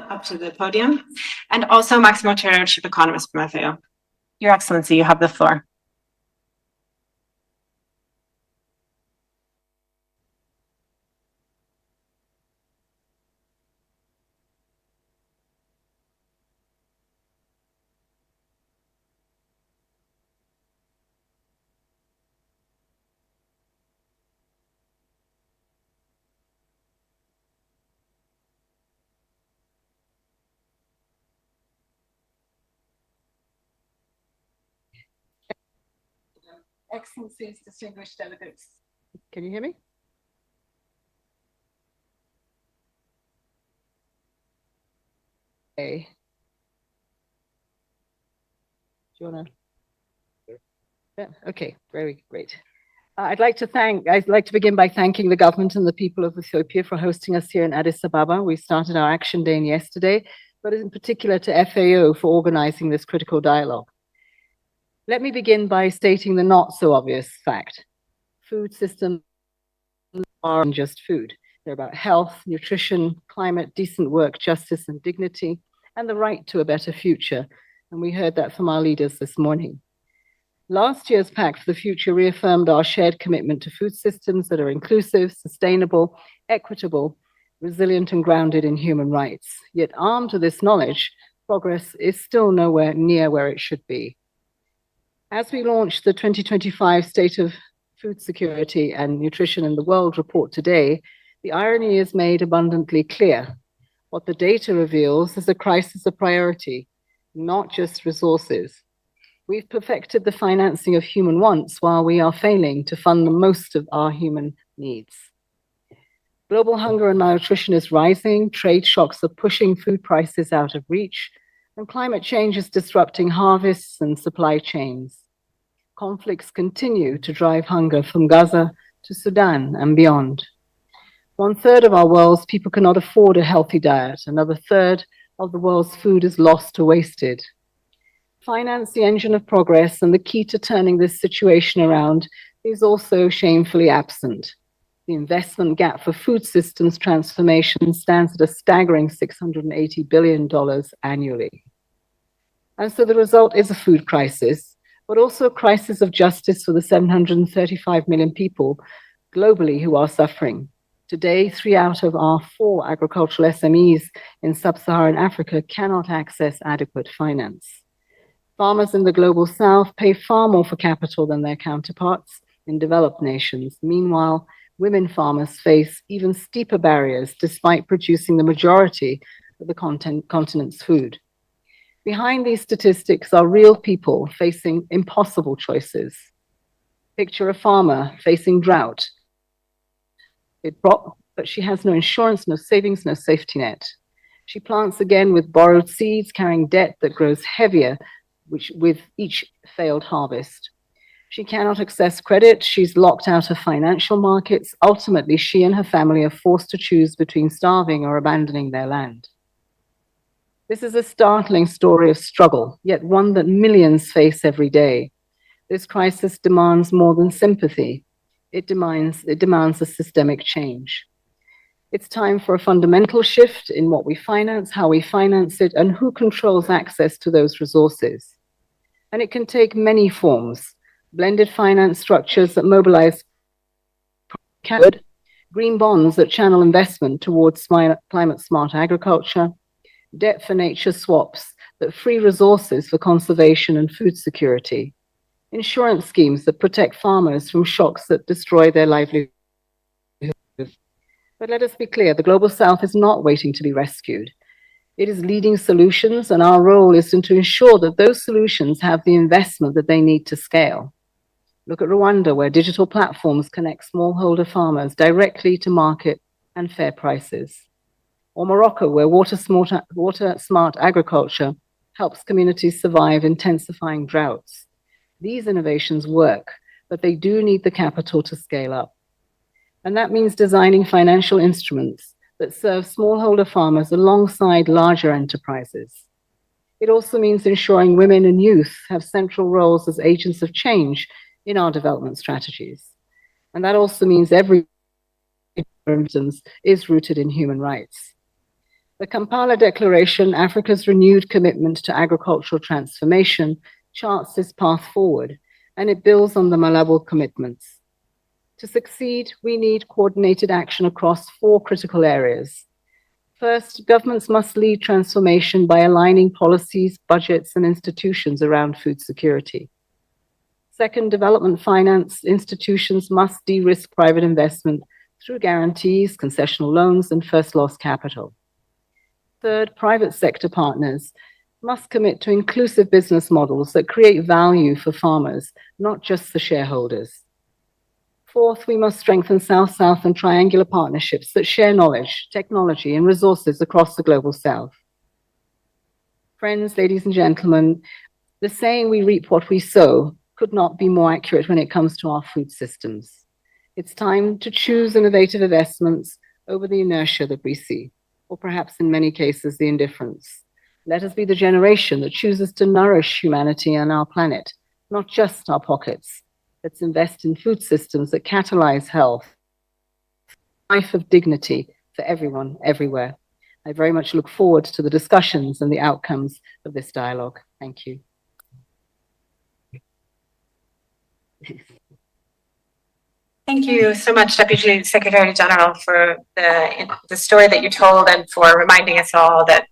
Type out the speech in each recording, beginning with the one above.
up to the podium, and also Maximo Terrio, Chief Economist from FAO. Your Excellency, you have the floor. Excellencies, distinguished delegates. Can you hear me? Okay. Do you want to? Yeah. Okay, very great. I'd like to begin by thanking the government and the people of Ethiopia for hosting us here in Addis Ababa. We started our action day yesterday, but in particular to FAO for organizing this critical dialogue. Let me begin by stating the not so obvious fact. Food systems aren't just food. They're about health, nutrition, climate, decent work, justice and dignity, and the right to a better future. And we heard that from our leaders this morning. Last year's Pact for the Future reaffirmed our shared commitment to food systems that are inclusive, sustainable, equitable, resilient, and grounded in human rights. Yet armed with this knowledge, progress is still nowhere near where it should be. As we launch the 2025 State of Food Security and Nutrition in the World report today, the irony is made abundantly clear. What the data reveals is a crisis of priority, not just resources. We've perfected the financing of human wants while we are failing to fund the most of our human needs. Global hunger and malnutrition is rising, trade shocks are pushing food prices out of reach, and climate change is disrupting harvests and supply chains. Conflicts continue to drive hunger from Gaza to Sudan and beyond. 1/3 of our world's people cannot afford a healthy diet. Another third of the world's food is lost or wasted. Finance, the engine of progress, and the key to turning this situation around is also shamefully absent. The investment gap for food systems transformation stands at a staggering $680 billion annually. And so the result is a food crisis, but also a crisis of justice for the 735 million people globally who are suffering. Today, 3 out of our 4 agricultural SMEs in sub-Saharan Africa cannot access adequate finance. Farmers in the global south pay far more for capital than their counterparts in developed nations. Meanwhile, women farmers face even steeper barriers despite producing the majority of the continent's food. Behind these statistics are real people facing impossible choices. Picture a farmer facing drought. But she has no insurance, no savings, no safety net. She plants again with borrowed seeds, carrying debt that grows heavier with each failed harvest. She cannot access credit. She's locked out of financial markets. Ultimately, she and her family are forced to choose between starving or abandoning their land. This is a startling story of struggle, yet one that millions face every day. This crisis demands more than sympathy. It demands a systemic change. It's time for a fundamental shift in what we finance, how we finance it, and who controls access to those resources. And it can take many forms: blended finance structures that mobilize green bonds that channel investment towards climate-smart agriculture, debt for nature swaps that free resources for conservation and food security, insurance schemes that protect farmers from shocks that destroy their livelihood. But let us be clear, the Global South is not waiting to be rescued. It is leading solutions, and our role is to ensure that those solutions have the investment that they need to scale. Look at Rwanda, where digital platforms connect smallholder farmers directly to market and fair prices. Or Morocco, where water-smart agriculture helps communities survive intensifying droughts. These innovations work, but they do need the capital to scale up. And that means designing financial instruments that serve smallholder farmers alongside larger enterprises. It also means ensuring women and youth have central roles as agents of change in our development strategies. And that also means every is rooted in human rights. The Kampala Declaration, Africa's renewed commitment to agricultural transformation, charts this path forward, and it builds on the Malabo commitments. To succeed, we need coordinated action across 4 critical areas. First, governments must lead transformation by aligning policies, budgets, and institutions around food security. Second, development finance institutions must de-risk private investment through guarantees, concessional loans, and first loss capital. Third, private sector partners must commit to inclusive business models that create value for farmers, not just the shareholders. Fourth, we must strengthen South-South and triangular partnerships that share knowledge, technology, and resources across the global South. Friends, ladies and gentlemen, the saying "we reap what we sow" could not be more accurate when it comes to our food systems. It's time to choose innovative investments over the inertia that we see, or perhaps in many cases, the indifference. Let us be the generation that chooses to nourish humanity and our planet, not just our pockets. Let's invest in food systems that catalyze health, life of dignity for everyone, everywhere. I very much look forward to the discussions and the outcomes of this dialogue. Thank you. Thank you so much, Deputy Secretary General, for the story that you told and for reminding us all that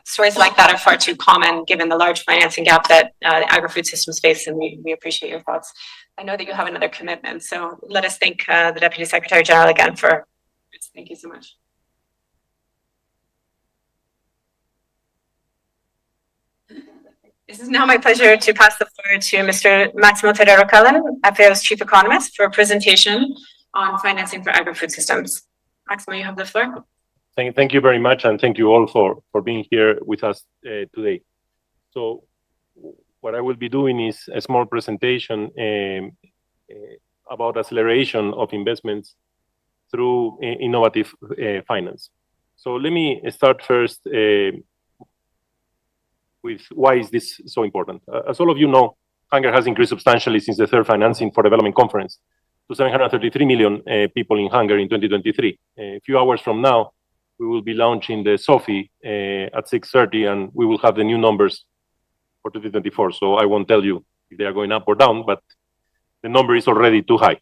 stories like that are far too common given the large financing gap that agri-food systems face, and we appreciate your thoughts. I know that you have another commitment, so let us thank the Deputy Secretary General again for this. Thank you so much. This is now my pleasure to pass the floor to Mr. Maximo Terrero Callen, FAO's Chief Economist, for a presentation on financing for agri-food systems. Maximo, you have the floor. Thank you very much, and thank you all for being here with us today. So what I will be doing is a small presentation about acceleration of investments through innovative finance. So let me start first with why is this so important. As all of you know, hunger has increased substantially since the third Financing for Development Conference to 733 million people in hunger in 2023. A few hours from now, we will be launching the SOFI at 6:30, and we will have the new numbers for 2024. So I won't tell you if they are going up or down, but the number is already too high.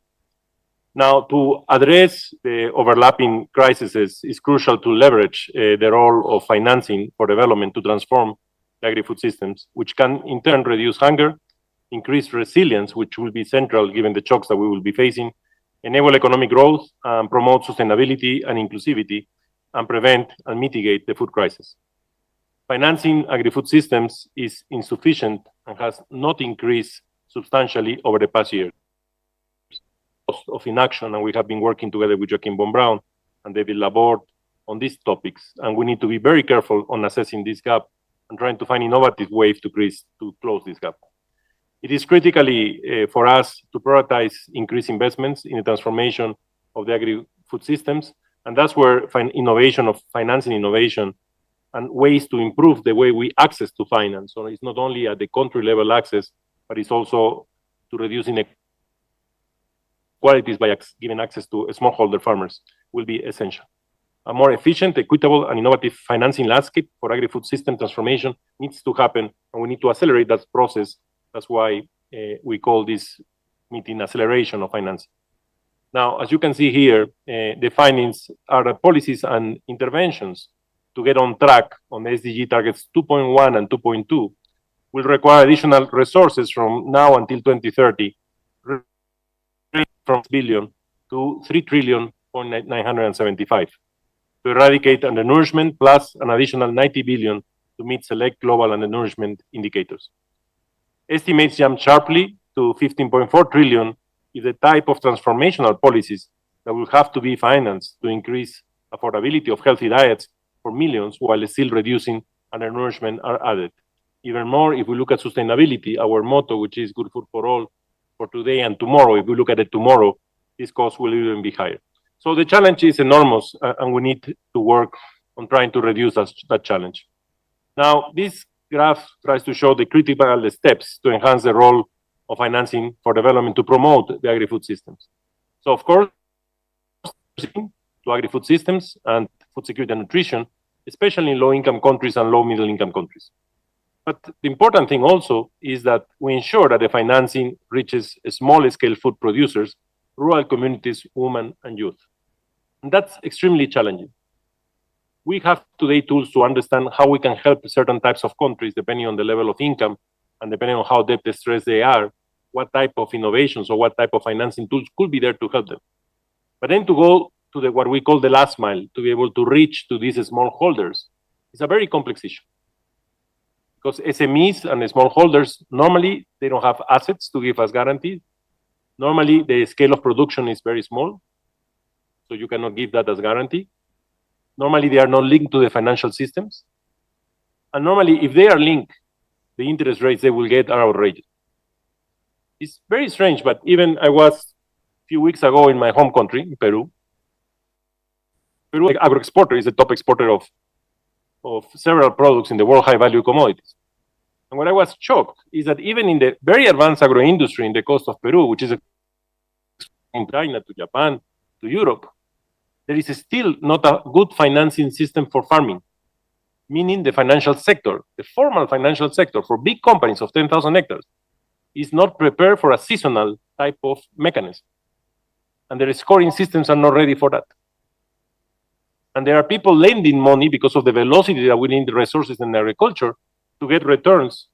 Now, to address the overlapping crises, it's crucial to leverage the role of financing for development to transform the agri-food systems, which can in turn reduce hunger, increase resilience, which will be central given the shocks that we will be facing, enable economic growth, and promote sustainability and inclusivity, and prevent and mitigate the food crisis. Financing agri-food systems is insufficient and has not increased substantially over the past year of inaction, and we have been working together with Joachim von Braun and David Laborde on these topics, and we need to be very careful on assessing this gap and trying to find innovative ways to close this gap. It is critically for us to prioritize increased investments in the transformation of the agri-food systems, and that's where innovation of financing innovation and ways to improve the way we access to finance. So it's not only at the country level access, but it's also to reduce inequalities by giving access to smallholder farmers will be essential. A more efficient, equitable, and innovative financing landscape for agri-food system transformation needs to happen, and we need to accelerate that process. That's why we call this meeting Acceleration of Financing. Now, as you can see here, the findings are the policies and interventions to get on track on the SDG targets 2.1 and 2.2 will require additional resources from now until 2030, from billion to 3,975,000,000,000 to eradicate undernourishment, plus an additional 90 billion to meet select global undernourishment indicators. Estimates jump sharply to 15.4 trillion if the type of transformational policies that will have to be financed to increase affordability of healthy diets for millions while still reducing undernourishment are added. Even more, if we look at sustainability, our motto, which is good food for all, for today and tomorrow, if we look at it tomorrow, this cost will even be higher. So the challenge is enormous, and we need to work on trying to reduce that challenge. Now, this graph tries to show the critical steps to enhance the role of financing for development to promote the agri-food systems. So, of course, to agri-food systems and food security and nutrition, especially in low-income countries and low-middle-income countries. But the important thing also is that we ensure that the financing reaches small-scale food producers, rural communities, women, and youth. And that's extremely challenging. We have today tools to understand how we can help certain types of countries, depending on the level of income and depending on how debt stressed they are, what type of innovations or what type of financing tools could be there to help them. But then to go to what we call the last mile, to be able to reach to these smallholders, is a very complex issue. Because SMEs and smallholders, normally they don't have assets to give us guarantees. Normally the scale of production is very small, so you cannot give that as guarantee. Normally they are not linked to the financial systems. And normally if they are linked, the interest rates they will get are outrageous. It's very strange, but even I was a few weeks ago in my home country, in Peru. Peru, like agro exporter, is the top exporter of several products in the world, high-value commodities. And what I was shocked is that even in the very advanced agro industry in the coast of Peru, which is in China to Japan to Europe, there is still not a good financing system for farming, meaning the financial sector, the formal financial sector for big companies of 10,000 hectares, is not prepared for a seasonal type of mechanism. And their scoring systems are not ready for that. And there are people lending money because of the velocity that we need the resources in agriculture to get returns,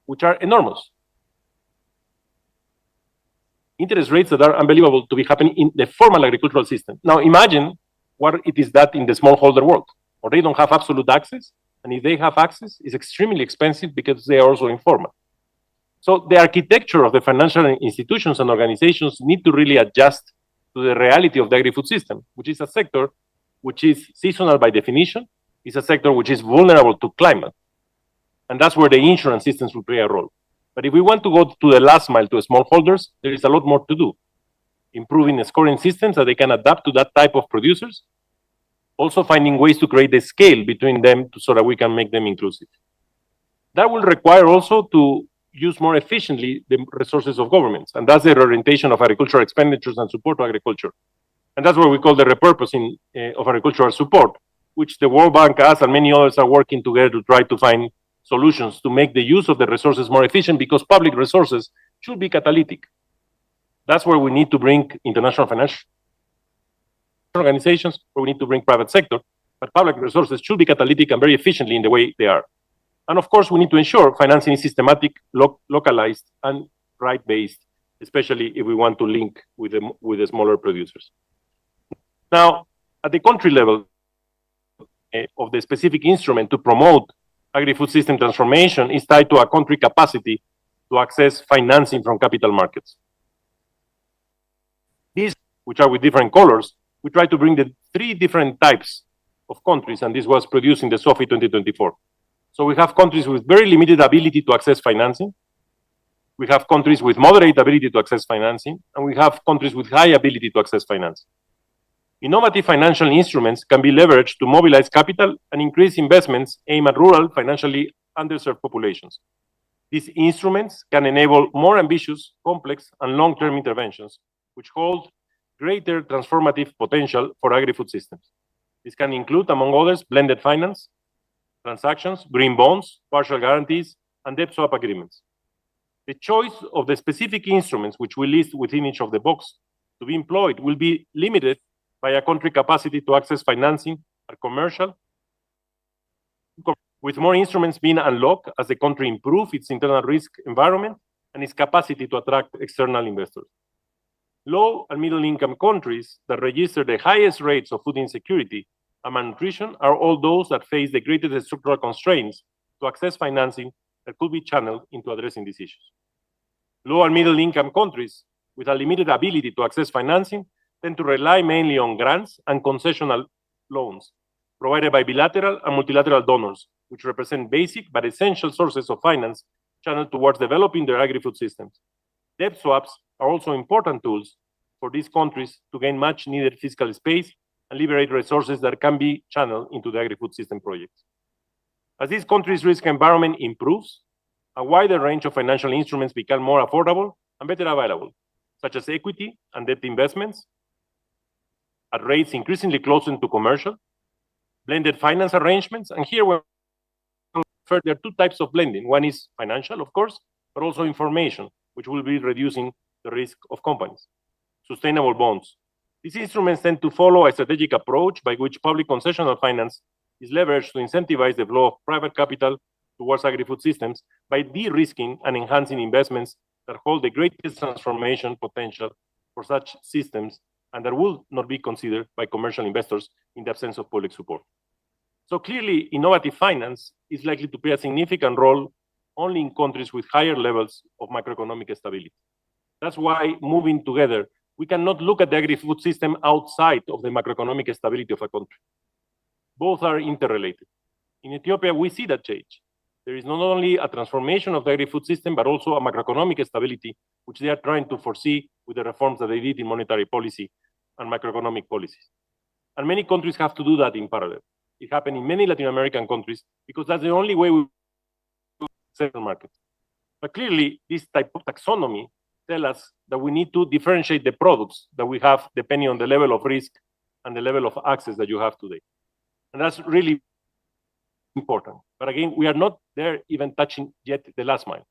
which are enormous. Interest rates that are unbelievable to be happening in the formal agricultural system. Now imagine what it is that in the smallholder world, or they don't have absolute access, and if they have access, it's extremely expensive because they are also informal. So the architecture of the financial institutions and organizations need to really adjust to the reality of the agri-food system, which is a sector which is seasonal by definition, is a sector which is vulnerable to climate. And that's where the insurance systems will play a role. But if we want to go to the last mile to smallholders, there is a lot more to do. Improving the scoring systems that they can adapt to that type of producers. Also finding ways to create the scale between them so that we can make them inclusive. That will require also to use more efficiently the resources of governments. And that's the reorientation of agricultural expenditures and support to agriculture. And that's what we call the repurposing of agricultural support, which the World Bank, us, and many others are working together to try to find solutions to make the use of the resources more efficient, because public resources should be catalytic. That's where we need to bring international financial organizations, where we need to bring private sector, but public resources should be catalytic and very efficiently in the way they are. And of course, we need to ensure financing is systematic, localized, and right-based, especially if we want to link with the smaller producers. Now, at the country level of the specific instrument to promote agri-food system transformation is tied to a country capacity to access financing from capital markets. These, which are with different colors, we try to bring the 3 different types of countries, and this was produced in the SOFI 2024. So we have countries with very limited ability to access financing. We have countries with moderate ability to access financing, and we have countries with high ability to access financing. Innovative financial instruments can be leveraged to mobilize capital and increase investments aimed at rural, financially underserved populations. These instruments can enable more ambitious, complex, and long-term interventions, which hold greater transformative potential for agri-food systems. This can include, among others, blended finance, transactions, green bonds, partial guarantees, and debt swap agreements. The choice of the specific instruments which we list within each of the boxes to be employed will be limited by a country capacity to access financing or commercial, with more instruments being unlocked as the country improves its internal risk environment and its capacity to attract external investors. Low and middle income countries that register the highest rates of food insecurity and malnutrition are all those that face the greatest structural constraints to access financing that could be channeled into addressing these issues. Low and middle income countries with a limited ability to access financing tend to rely mainly on grants and concessional loans provided by bilateral and multilateral donors, which represent basic but essential sources of finance channeled towards developing their agri-food systems. Debt swaps are also important tools for these countries to gain much needed fiscal space and liberate resources that can be channeled into the agri-food system projects. As these countries' risk environment improves, a wider range of financial instruments become more affordable and better available, such as equity and debt investments, at rates increasingly closer to commercial, blended finance arrangements, and here there are two types of blending. One is financial, of course, but also information, which will be reducing the risk of companies. Sustainable bonds. These instruments tend to follow a strategic approach by which public concessional finance is leveraged to incentivize the flow of private capital towards agri-food systems by de-risking and enhancing investments that hold the greatest transformation potential for such systems and that will not be considered by commercial investors in the absence of public support. So clearly, innovative finance is likely to play a significant role only in countries with higher levels of macroeconomic stability. That's why moving together, we cannot look at the agri-food system outside of the macroeconomic stability of a country. Both are interrelated. In Ethiopia, we see that change. There is not only a transformation of the agri-food system, but also a macroeconomic stability, which they are trying to foresee with the reforms that they did in monetary policy and macroeconomic policies. And many countries have to do that in parallel. It happened in many Latin American countries because that's the only way we settle markets. But clearly, this type of taxonomy tells us that we need to differentiate the products that we have depending on the level of risk and the level of access that you have today. And that's really important. But again, we are not there even touching yet the last mile.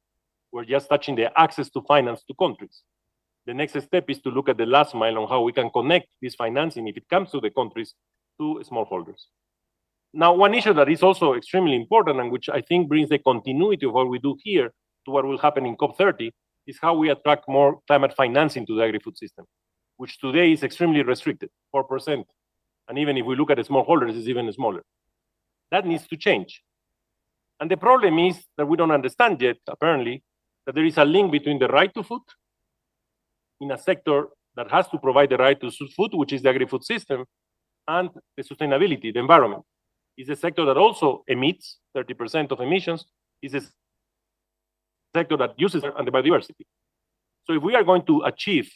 We're just touching the access to finance to countries. The next step is to look at the last mile on how we can connect this financing, if it comes to the countries, to smallholders. Now, one issue that is also extremely important and which I think brings the continuity of what we do here to what will happen in COP30 is how we attract more climate financing to the agri-food system, which today is extremely restricted, 4%. And even if we look at the smallholders, it's even smaller. That needs to change. And the problem is that we don't understand yet, apparently, that there is a link between the right to food in a sector that has to provide the right to food, which is the agri-food system, and the sustainability, the environment. It's a sector that also emits 30% of emissions. It's a sector that uses and the biodiversity. So if we are going to achieve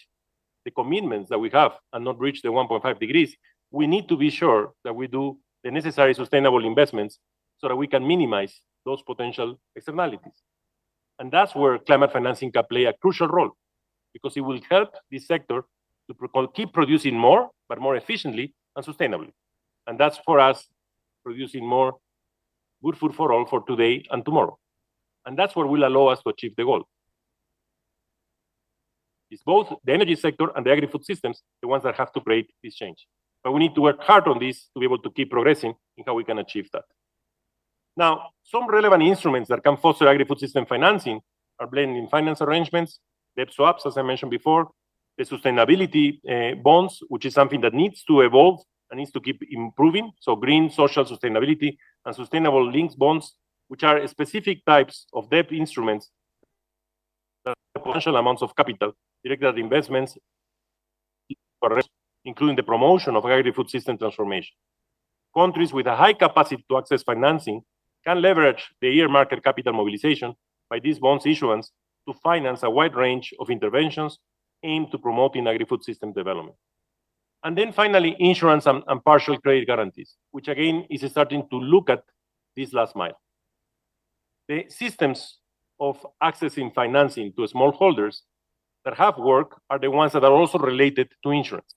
the commitments that we have and not reach the 1.5 degrees, we need to be sure that we do the necessary sustainable investments so that we can minimize those potential externalities. And that's where climate financing can play a crucial role, because it will help this sector to keep producing more, but more efficiently and sustainably. And that's for us producing more good food for all for today and tomorrow. And that's what will allow us to achieve the goal. It's both the energy sector and the agri-food systems, the ones that have to create this change. But we need to work hard on this to be able to keep progressing in how we can achieve that. Now, some relevant instruments that can foster agri-food system financing are blending finance arrangements, debt swaps, as I mentioned before, the sustainability bonds, which is something that needs to evolve and needs to keep improving. So green, social sustainability, and sustainable links bonds, which are specific types of debt instruments that have potential amounts of capital directed at investments, including the promotion of agri-food system transformation. Countries with a high capacity to access financing can leverage the earmarked capital mobilization by these bonds issuance to finance a wide range of interventions aimed to promoting agri-food system development. And then finally, insurance and partial credit guarantees, which again is starting to look at this last mile. The systems of accessing financing to smallholders that have worked are the ones that are also related to insurance.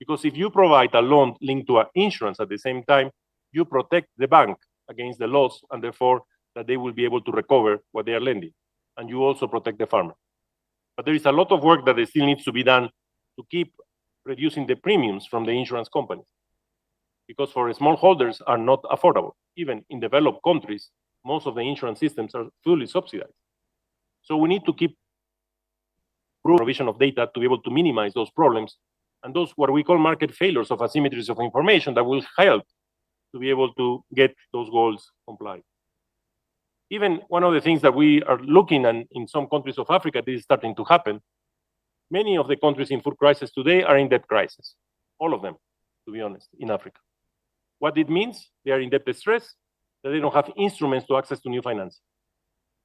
Because if you provide a loan linked to an insurance at the same time, you protect the bank against the loss and therefore that they will be able to recover what they are lending. And you also protect the farmer. But there is a lot of work that still needs to be done to keep reducing the premiums from the insurance companies. Because for smallholders are not affordable. Even in developed countries, most of the insurance systems are fully subsidized. So we need to keep provision of data to be able to minimize those problems and those what we call market failures of asymmetries of information that will help to be able to get those goals complied. Even one of the things that we are looking at in some countries of Africa, this is starting to happen. Many of the countries in food crisis today are in debt crisis. All of them, to be honest, in Africa. What it means, they are in debt stress, that they don't have instruments to access to new finance.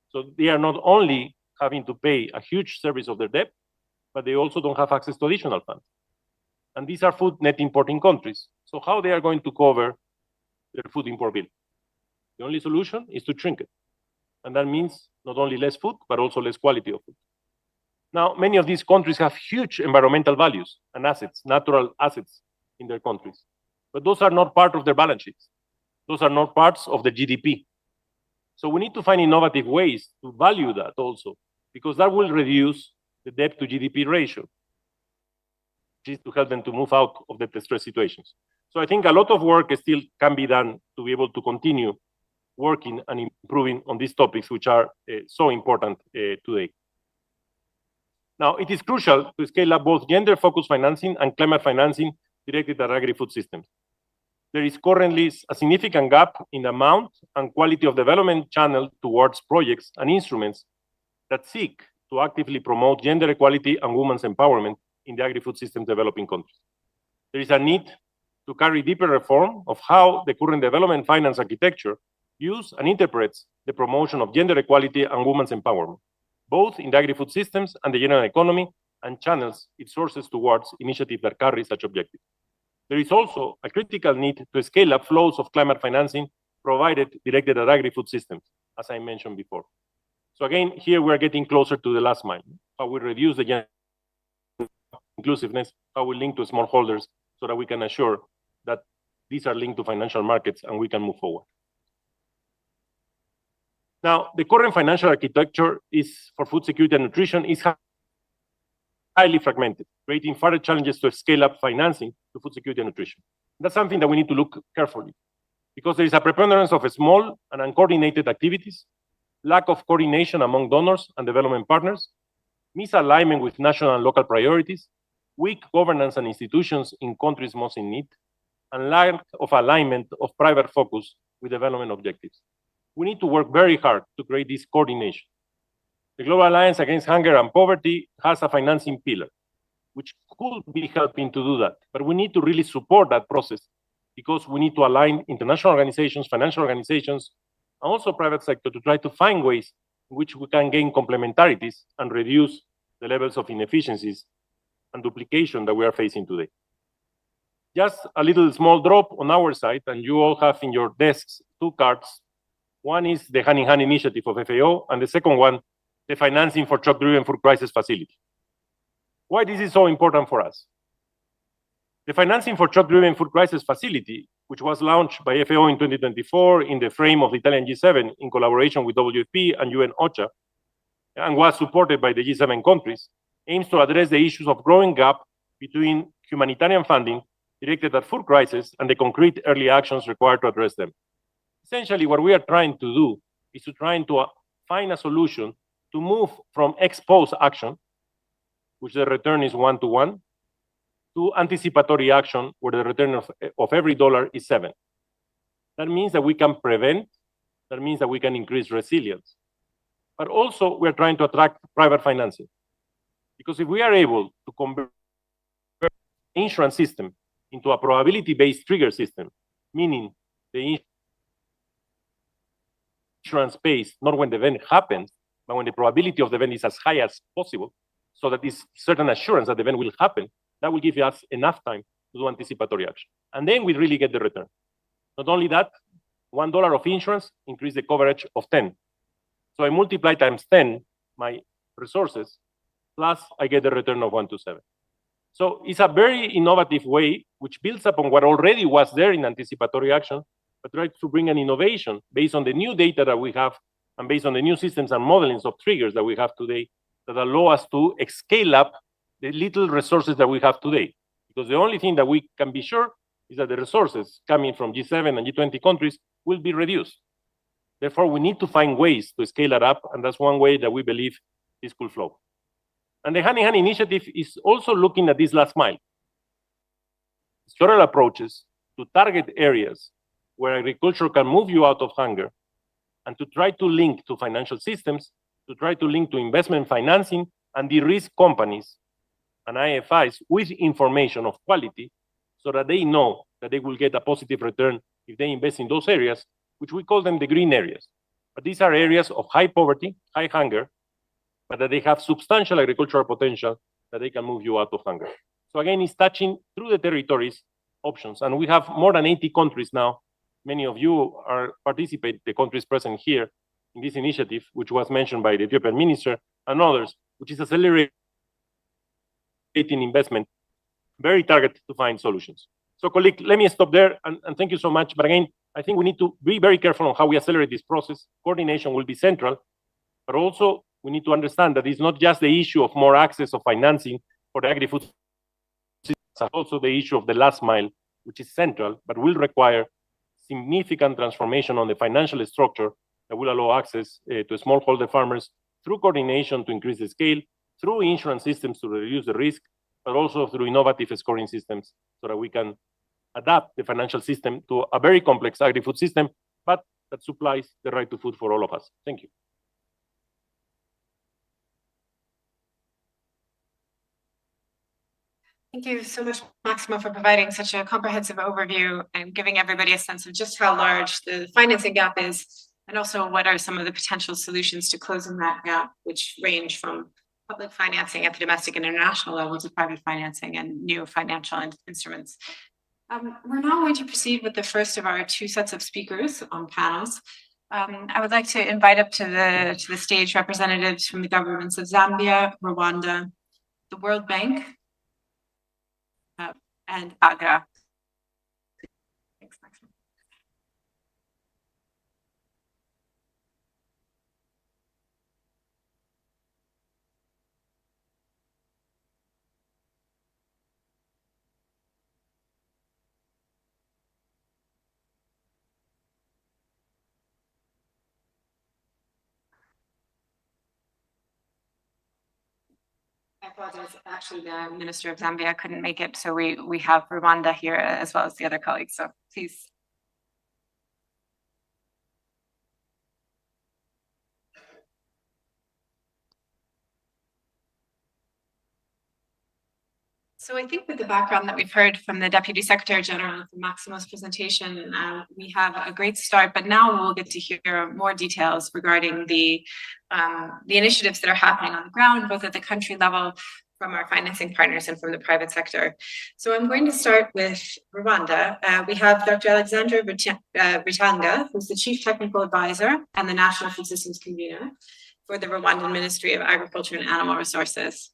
So they are not only having to pay a huge service of their debt, but they also don't have access to additional funds. And these are food net importing countries. So how they are going to cover their food import bill? The only solution is to shrink it. And that means not only less food, but also less quality of food. Now, many of these countries have huge environmental values and assets, natural assets, in their countries. But those are not part of their balance sheets. Those are not parts of the GDP. So we need to find innovative ways to value that also, because that will reduce the debt to GDP ratio, which is to help them to move out of the distress situations. So I think a lot of work still can be done to be able to continue working and improving on these topics, which are so important today. Now, it is crucial to scale up both gender-focused financing and climate financing directed at agri-food systems. There is currently a significant gap in the amount and quality of development channel towards projects and instruments that seek to actively promote gender equality and women's empowerment in the agri-food system developing countries. There is a need to carry deeper reform of how the current development finance architecture views and interprets the promotion of gender equality and women's empowerment, both in the agri-food systems and the general economy, and channels its sources towards initiatives that carry such objectives. There is also a critical need to scale up flows of climate financing provided directed at agri-food systems, as I mentioned before. So again, here we're getting closer to the last mile, how we reduce the gender inclusiveness, how we link to smallholders so that we can assure that these are linked to financial markets and we can move forward. Now, the current financial architecture for food security and nutrition is highly fragmented, creating further challenges to scale up financing to food security and nutrition. That's something that we need to look carefully, because there is a preponderance of small and uncoordinated activities, lack of coordination among donors and development partners, misalignment with national and local priorities, weak governance and institutions in countries most in need, and lack of alignment of private focus with development objectives. We need to work very hard to create this coordination. The Global Alliance Against Hunger and Poverty has a financing pillar, which could be helping to do that. But we need to really support that process, because we need to align international organizations, financial organizations, and also private sector to try to find ways in which we can gain complementarities and reduce the levels of inefficiencies and duplication that we are facing today. Just a little small drop on our side, and you all have in your desks 2 cards. One is the Hand in Hand initiative of FAO, and the second one, the financing for truck-driven food crisis facility. Why this is so important for us? The financing for truck-driven food crisis facility, which was launched by FAO in 2024 in the frame of the Italian G7 in collaboration with WFP and UN OCHA, and was supported by the G7 countries, aims to address the issues of growing gap between humanitarian funding directed at food crisis and the concrete early actions required to address them. Essentially, what we are trying to do is to find a solution to move from ex-post action, which the return is 1-to-1, to anticipatory action, where the return of every dollar is 7. That means that we can prevent, that means that we can increase resilience. But also, we're trying to attract private financing. Because if we are able to convert the insurance system into a probability-based trigger system, meaning the insurance pays not when the event happens, but when the probability of the event is as high as possible, so that there's certain assurance that the event will happen, that will give us enough time to do anticipatory action. And then we really get the return. Not only that, $1 of insurance increase the coverage of 10. So I multiply times 10 my resources, plus I get the return of 1-to-7. So it's a very innovative way, which builds upon what already was there in anticipatory action, but tries to bring an innovation based on the new data that we have and based on the new systems and modelings of triggers that we have today that allow us to scale up the little resources that we have today. Because the only thing that we can be sure is that the resources coming from G7 and G20 countries will be reduced. Therefore, we need to find ways to scale it up, and that's one way that we believe this could flow. And the Hand in Hand initiative is also looking at this last mile. Structural approaches to target areas where agriculture can move you out of hunger, and to try to link to financial systems, to try to link to investment financing, and de-risk companies and IFIs with information of quality, so that they know that they will get a positive return if they invest in those areas, which we call them the green areas. But these are areas of high poverty, high hunger, but that they have substantial agricultural potential that they can move you out of hunger. So again, it's touching through the territories options. And we have more than 80 countries now. Many of you participate, the countries present here in this initiative, which was mentioned by the Ethiopian minister and others, which is accelerating investment, very targeted to find solutions. So colleague, let me stop there and thank you so much. But again, I think we need to be very careful on how we accelerate this process. Coordination will be central, but also we need to understand that it's not just the issue of more access of financing for the agri-food system, it's also the issue of the last mile, which is central, but will require significant transformation on the financial structure that will allow access to smallholder farmers through coordination to increase the scale, through insurance systems to reduce the risk, but also through innovative scoring systems so that we can adapt the financial system to a very complex agri-food system, but that supplies the right to food for all of us. Thank you. Thank you so much, Maximo, for providing such a comprehensive overview and giving everybody a sense of just how large the financing gap is, and also what are some of the potential solutions to closing that gap, which range from public financing at the domestic and international level to private financing and new financial instruments. We're now going to proceed with the first of our two sets of speakers on panels. I would like to invite up to the stage representatives from the governments of Zambia, Rwanda, the World Bank, and AGRA. Thanks, Maximo. I apologize. Actually, the Minister of Zambia couldn't make it, so we have Rwanda here as well as the other colleagues. So please. So I think with the background that we've heard from the Deputy Secretary General from Maximo's presentation, we have a great start, but now we'll get to hear more details regarding the initiatives that are happening on the ground, both at the country level, from our financing partners and from the private sector. So I'm going to start with Rwanda. We have Dr. Alexandra Ritanga, who's the Chief Technical Advisor and the National Food Systems Convener for the Rwandan Ministry of Agriculture and Animal Resources.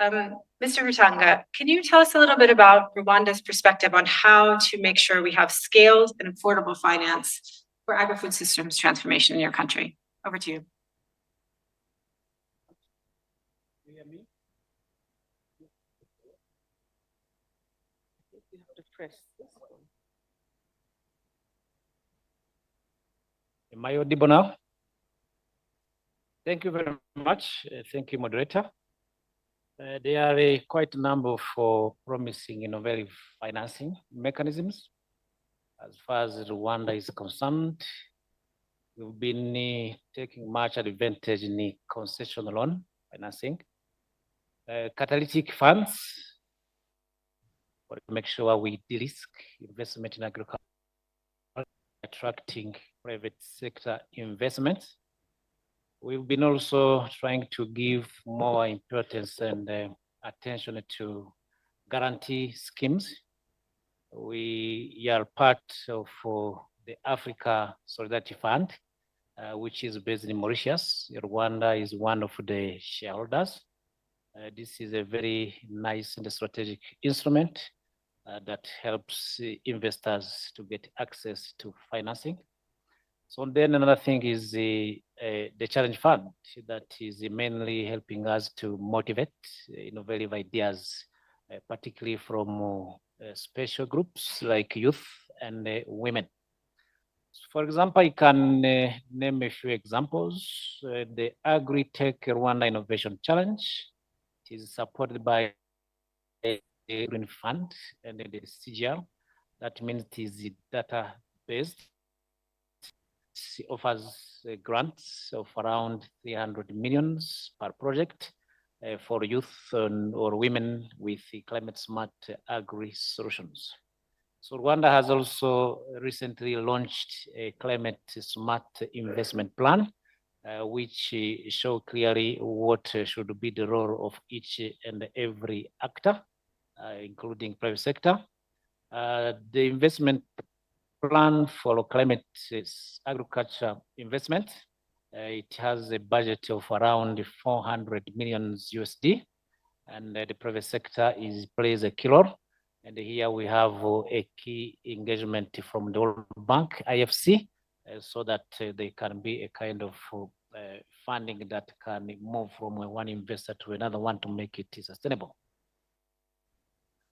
Mr. Ritanga, can you tell us a little bit about Rwanda's perspective on how to make sure we have scaled and affordable finance for agri-food systems transformation in your country? Over to you. Am I audible now? Thank you very much. Thank you, moderator. There are quite a number of promising innovative financing mechanisms. As far as Rwanda is concerned, we've been taking much advantage in the concession loan financing, catalytic funds, to make sure we de-risk investment in agriculture, attracting private sector investments. We've been also trying to give more importance and attention to guarantee schemes. We are part of the Africa Solidarity Fund, which is based in Mauritius. Rwanda is one of the shareholders. This is a very nice and strategic instrument that helps investors to get access to financing. So then another thing is the Challenge Fund that is mainly helping us to motivate innovative ideas, particularly from special groups like youth and women. For example, I can name a few examples. The Agri-Tech Rwanda Innovation Challenge is supported by the Green Fund and the CGL. That means it is data-based. It offers grants of around 300 million per project for youth or women with climate smart agri solutions. So Rwanda has also recently launched a climate smart investment plan, which show clearly what should be the role of each and every actor, including private sector. The investment plan for climate agriculture investment, it has a budget of around 400 million USD, and the private sector plays a key role And here we have a key engagement from the World Bank, IFC, so that they can be a kind of funding that can move from one investor to another one to make it sustainable.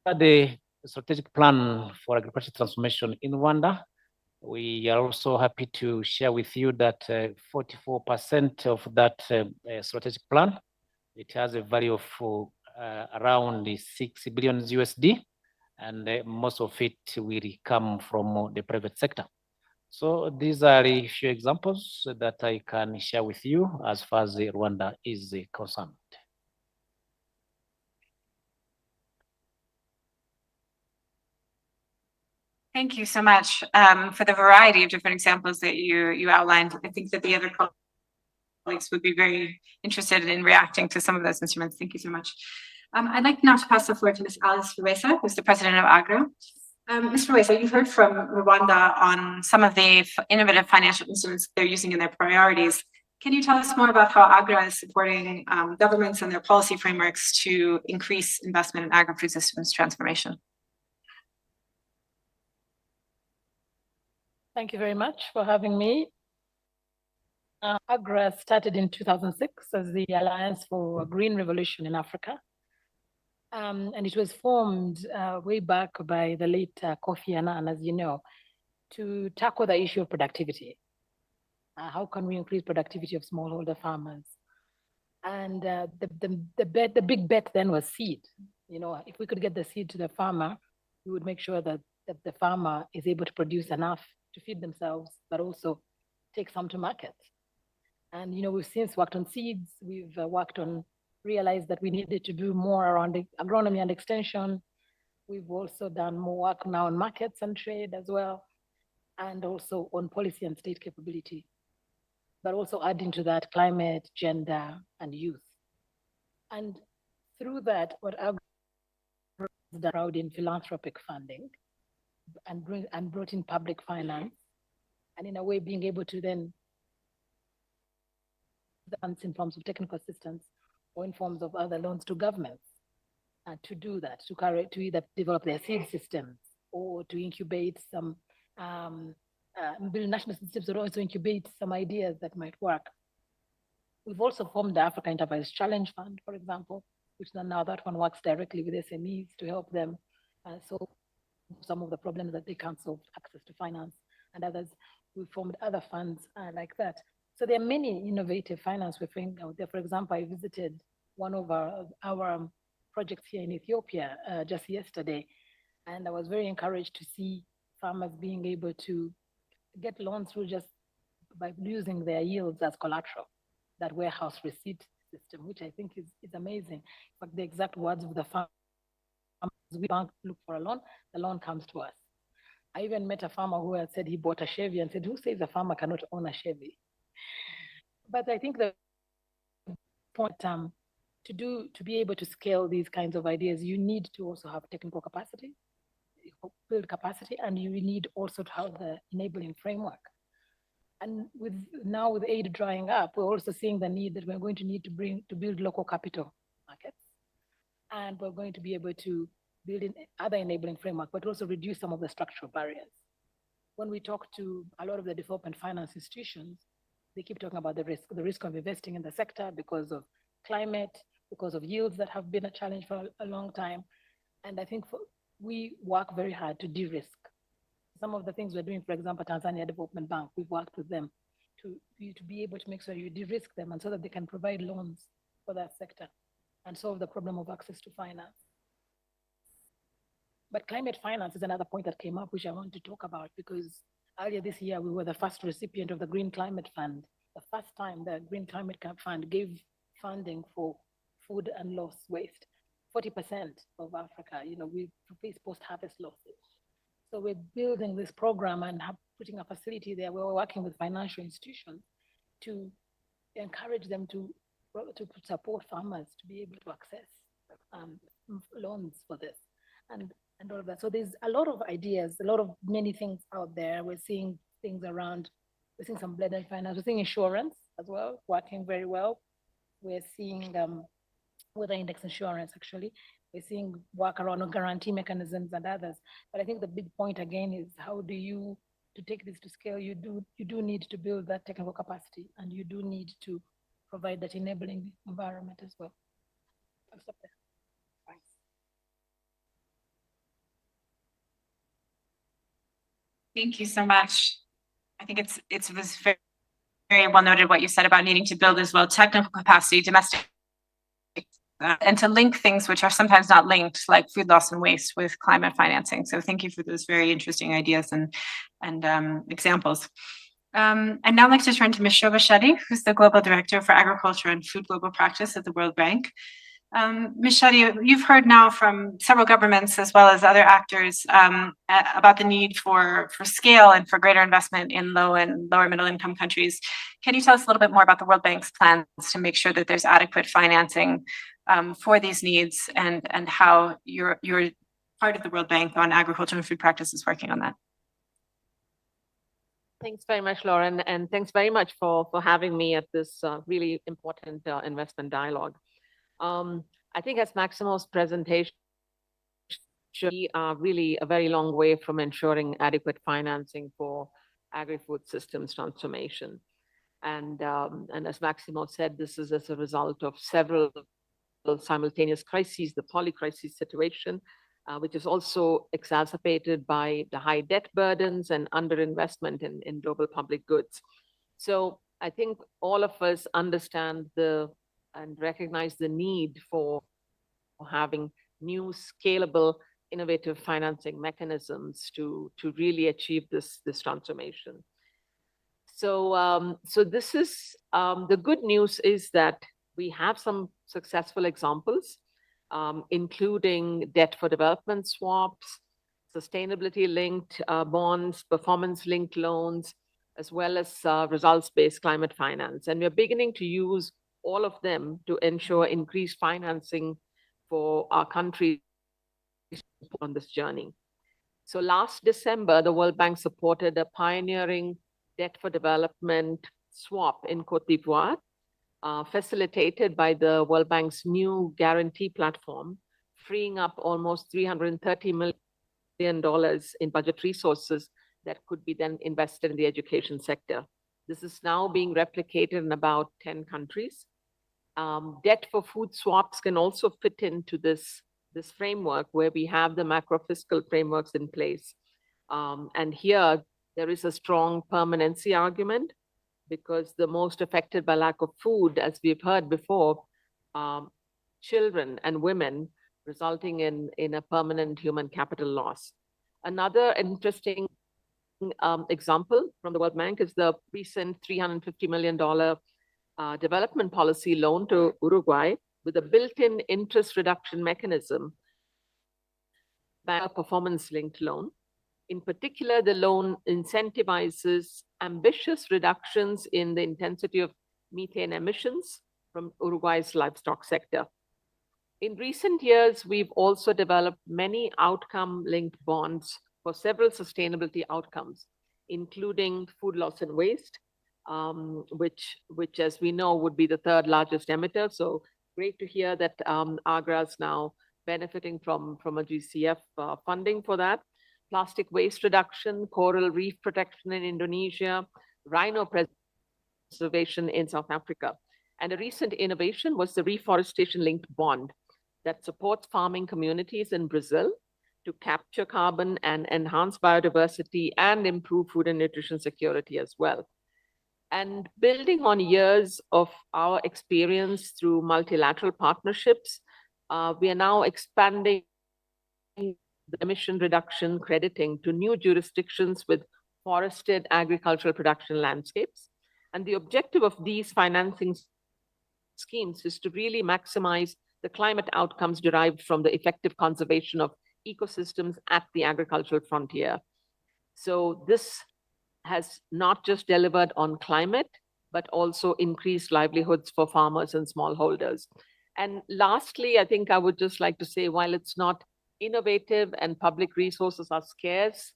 The strategic plan for agricultural transformation in Rwanda, we are also happy to share with you that 44% of that strategic plan, it has a value of around 6 billion USD, and most of it will come from the private sector. So these are a few examples that I can share with you as far as Rwanda is concerned. Thank you so much for the variety of different examples that you outlined. I think that the other colleagues would be very interested in reacting to some of those instruments. Thank you so much. I'd like now to pass the floor to Ms. Alice Ruwesa, who's the president of AGRA. Ms. Ruwesa, you've heard from Rwanda on some of the innovative financial instruments they're using in their priorities. Can you tell us more about how AGRA is supporting governments and their policy frameworks to increase investment in agri-food systems transformation? Thank you very much for having me. AGRA started in 2006 as the Alliance for a Green Revolution in Africa. And it was formed way back by the late Kofi Annan, as you know, to tackle the issue of productivity. How can we increase productivity of smallholder farmers? And the big bet then was seed. You know, if we could get the seed to the farmer, we would make sure that the farmer is able to produce enough to feed themselves, but also take some to market. And, you know, we've since worked on seeds. We've realized that we needed to do more around the agronomy and extension. We've also done more work now on markets and trade as well, and also on policy and state capability, but also adding to that climate, gender, and youth. And through that, what AGRA has done in philanthropic funding and brought in public finance, and in a way being able to then funds in forms of technical assistance or in forms of other loans to governments to do that, to either develop their seed systems or to incubate some, build national systems, or also incubate some ideas that might work. We've also formed the Africa Enterprise Challenge Fund, for example, which now that one works directly with SMEs to help them solve some of the problems that they can't solve, access to finance and others. We formed other funds like that. So there are many innovative finance we're thinking out there. For example, I visited one of our projects here in Ethiopia just yesterday, and I was very encouraged to see farmers being able to get loans through just by using their yields as collateral, that warehouse receipt system, which I think is amazing. But the exact words of the farmer, we don't look for a loan, the loan comes to us. I even met a farmer who had said he bought a Chevy and said, who says a farmer cannot own a Chevy? But I think the point to be able to scale these kinds of ideas, you need to also have technical capacity, build capacity, and you need also to have the enabling framework. And now with aid drying up, we're also seeing the need that we're going to need to build local capital markets. And we're going to be able to build in other enabling framework, but also reduce some of the structural barriers. When we talk to a lot of the development finance institutions, they keep talking about the risk of investing in the sector because of climate, because of yields that have been a challenge for a long time. And I think we work very hard to de-risk. Some of the things we're doing, for example, Tanzania Development Bank, we've worked with them to be able to make sure you de-risk them and so that they can provide loans for that sector and solve the problem of access to finance. But climate finance is another point that came up, which I want to talk about, because earlier this year, we were the first recipient of the Green Climate Fund. The first time the Green Climate Fund gave funding for food and loss waste. 40% of Africa, we face post-harvest losses. So we're building this program and putting a facility there where we're working with financial institutions to encourage them to support farmers to be able to access loans for this and all of that. So there's a lot of ideas, many things out there. We're seeing things around, we're seeing some blended finance, we're seeing insurance as well, working very well. We're seeing weather index insurance, actually. We're seeing work around guarantee mechanisms and others. But I think the big point again is how do you, to take this to scale, you do need to build that technical capacity, and you do need to provide that enabling environment as well. I'll stop there. Thanks. Thank you so much. I think it was very, very well noted what you said about needing to build as well technical capacity, domestic, and to link things which are sometimes not linked, like food loss and waste, with climate financing. So thank you for those very interesting ideas and examples. I'd now like to turn to Ms. Shobha Shetty, who's the Global Director for Agriculture and Food Global Practice at the World Bank. Ms. Shetty, you've heard now from several governments as well as other actors about the need for scale and for greater investment in low and lower middle income countries. Can you tell us a little bit more about the World Bank's plans to make sure that there's adequate financing for these needs, and how you're part of the World Bank on agriculture and food practices working on that? Thanks very much, Lauren, and thanks very much for having me at this really important investment dialogue. I think as Maximo's presentation, we are really a very long way from ensuring adequate financing for agri-food systems transformation. And as Maximo said, this is as a result of several simultaneous crises, the polycrisis situation, which is also exacerbated by the high debt burdens and underinvestment in global public goods. So I think all of us understand and recognize the need for having new, scalable, innovative financing mechanisms to really achieve this transformation. So, this is the good news is that we have some successful examples, including debt for development swaps, sustainability-linked bonds, performance-linked loans, as well as results-based climate finance. And we're beginning to use all of them to ensure increased financing for our country on this journey. So last December, the World Bank supported a pioneering debt for development swap in Cote d'Ivoire, facilitated by the World Bank's new guarantee platform, freeing up almost $330 million in budget resources that could be then invested in the education sector. This is now being replicated in about 10 countries. Debt for food swaps can also fit into this framework where we have the macro fiscal frameworks in place. And here there is a strong permanency argument, because the most affected by lack of food, as we've heard before, children and women, resulting in a permanent human capital loss. Another interesting example from the World Bank is the recent $350 million development policy loan to Uruguay with a built-in interest reduction mechanism, by a performance-linked loan. In particular, the loan incentivizes ambitious reductions in the intensity of methane emissions from Uruguay's livestock sector. In recent years, we've also developed many outcome-linked bonds for several sustainability outcomes, including food loss and waste, which as we know would be the third largest emitter. So great to hear that Agra is now benefiting from a GCF funding for that. Plastic waste reduction, coral reef protection in Indonesia, rhino preservation in South Africa. And a recent innovation was the reforestation-linked bond that supports farming communities in Brazil to capture carbon and enhance biodiversity and improve food and nutrition security as well. And building on years of our experience through multilateral partnerships, we are now expanding the emission reduction crediting to new jurisdictions with forested agricultural production landscapes. And the objective of these financing schemes is to really maximize the climate outcomes derived from the effective conservation of ecosystems at the agricultural frontier. So this has not just delivered on climate, but also increased livelihoods for farmers and smallholders. And lastly, I think I would just like to say, while it's not innovative and public resources are scarce,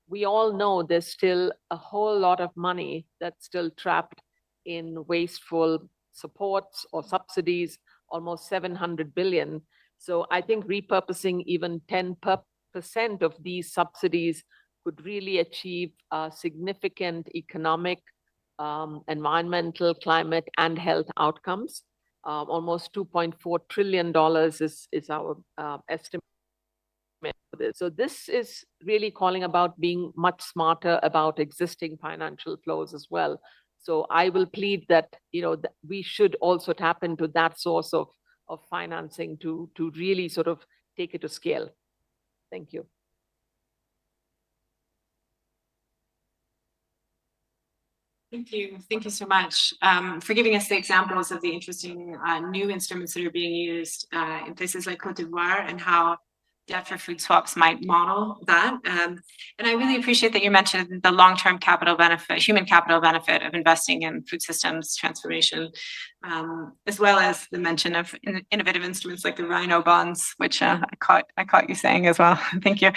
we all know there's still a whole lot of money that's still trapped in wasteful supports or subsidies, almost 700 billion So I think repurposing even 10% of these subsidies could really achieve significant economic, environmental, climate, and health outcomes. Almost $2.4 trillion is our estimate for this. So this is really calling about being much smarter about existing financial flows as well. So I will plead that, that we should also tap into that source of financing to really sort of take it to scale. Thank you. Thank you. Thank you so much for giving us the examples of the interesting new instruments that are being used in places like Cote d'Ivoire and how debt for food swaps might model that. And I really appreciate that you mentioned the long-term capital benefit, human capital benefit of investing in food systems transformation, as well as the mention of innovative instruments like the Rhino bonds, which I caught you saying as well. Thank you.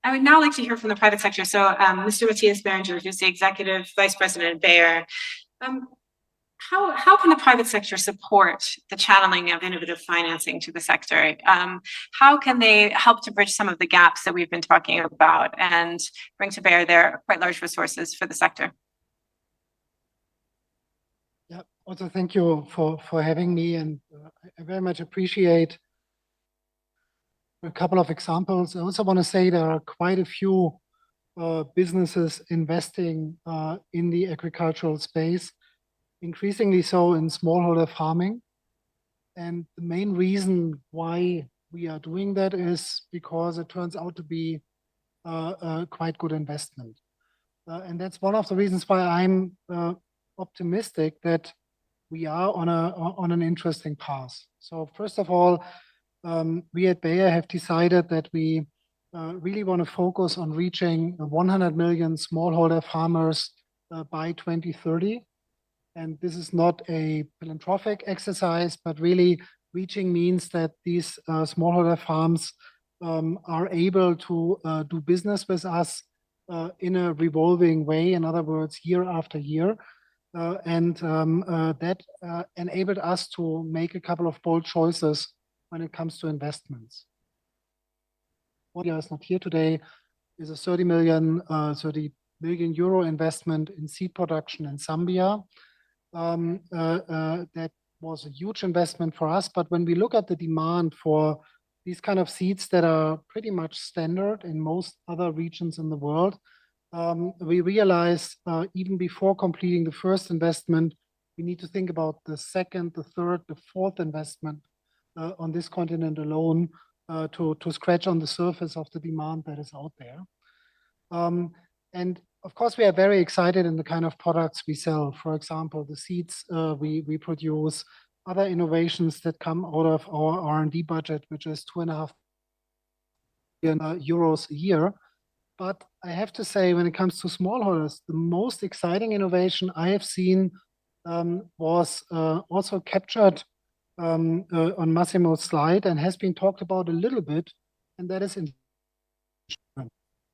I would now like to hear from the private sector. So Mr. Matthias Berenger, who's the Executive Vice President at Bayer. How can the private sector support the channeling of innovative financing to the sector? How can they help to bridge some of the gaps that we've been talking about and bring to bear their quite large resources for the sector? Yeah, also thank you for having me, and I very much appreciate a couple of examples. I also want to say there are quite a few businesses investing in the agricultural space, increasingly so in smallholder farming. And the main reason why we are doing that is because it turns out to be a quite good investment. And that's one of the reasons why I'm optimistic that we are on an interesting path. So first of all, we at Bayer have decided that we really want to focus on reaching 100 million smallholder farmers by 2030. And this is not a philanthropic exercise, but really reaching means that these smallholder farms are able to do business with us in a revolving way, in other words, year after year. And that enabled us to make a couple of bold choices when it comes to investments. What is not here today is a 30 million euro investment in seed production in Zambia. That was a huge investment for us. But when we look at the demand for these kind of seeds that are pretty much standard in most other regions in the world, we realized even before completing the first investment, we need to think about the second, the third, the fourth investment on this continent alone to scratch on the surface of the demand that is out there. And of course, we are very excited in the kind of products we sell. For example, the seeds we produce, other innovations that come out of our R&D budget, which is 2.5 billion euros a year. But I have to say, when it comes to smallholders, the most exciting innovation I have seen was also captured on Massimo's slide and has been talked about a little bit, and that is insurance.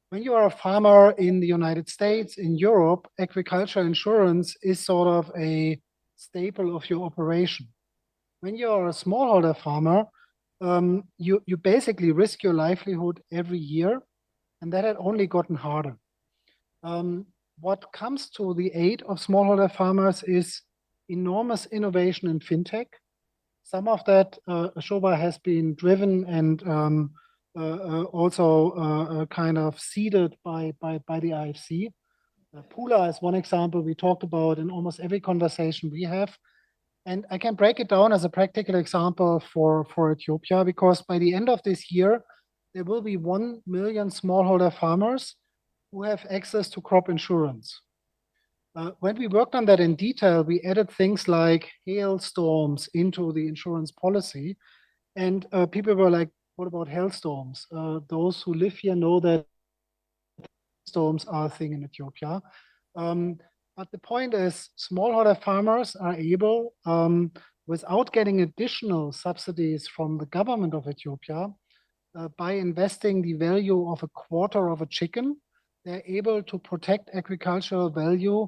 When you are a farmer in the United States, in Europe, agriculture insurance is sort of a staple of your operation. When you are a smallholder farmer, you basically risk your livelihood every year, and that had only gotten harder. What comes to the aid of smallholder farmers is enormous innovation in fintech. Some of that, Shobha, has been driven and also kind of seeded by the IFC. Pula is one example we talked about in almost every conversation we have. And I can break it down as a practical example for Ethiopia, because by the end of this year, there will be 1 million smallholder farmers who have access to crop insurance. When we worked on that in detail, we added things like hailstorms into the insurance policy. And people were like, what about hailstorms? Those who live here know that storms are a thing in Ethiopia. But the point is, smallholder farmers are able, without getting additional subsidies from the government of Ethiopia, by investing the value of a quarter of a chicken, they're able to protect agricultural value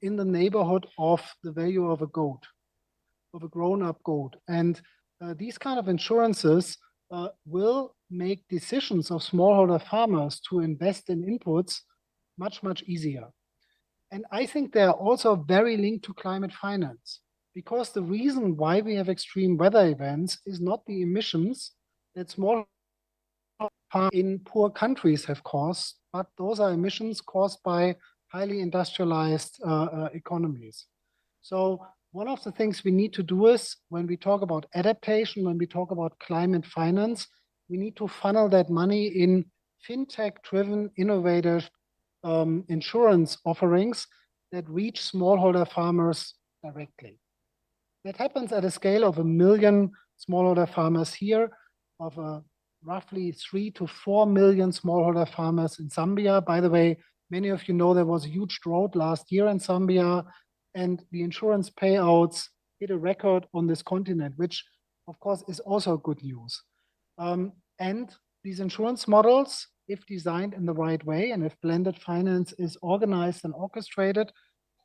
in the neighborhood of the value of a goat, of a grown-up goat. And these kind of insurances will make decisions of smallholder farmers to invest in inputs much, much easier. And I think they are also very linked to climate finance, because the reason why we have extreme weather events is not the emissions that small in poor countries have caused, but those are emissions caused by highly industrialized economies. So one of the things we need to do is, when we talk about adaptation, when we talk about climate finance, we need to funnel that money in fintech-driven, innovative insurance offerings that reach smallholder farmers directly. That happens at a scale of 1 million smallholder farmers here, of roughly 3 to 4 million smallholder farmers in Zambia. By the way, many of you know there was a huge drought last year in Zambia, and the insurance payouts hit a record on this continent, which of course is also good news. And these insurance models, if designed in the right way, and if blended finance is organized and orchestrated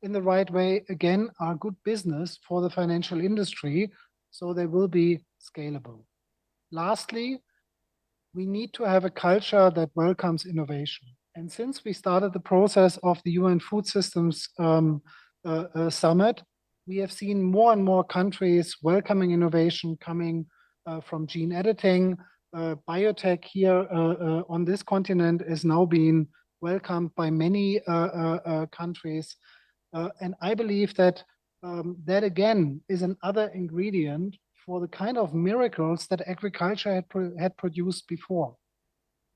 in the right way, again, are good business for the financial industry, so they will be scalable. Lastly, we need to have a culture that welcomes innovation. And since we started the process of the UN Food Systems Summit, we have seen more and more countries welcoming innovation coming from gene editing. Biotech here on this continent is now being welcomed by many countries. And I believe that that again is another ingredient for the kind of miracles that agriculture had produced before.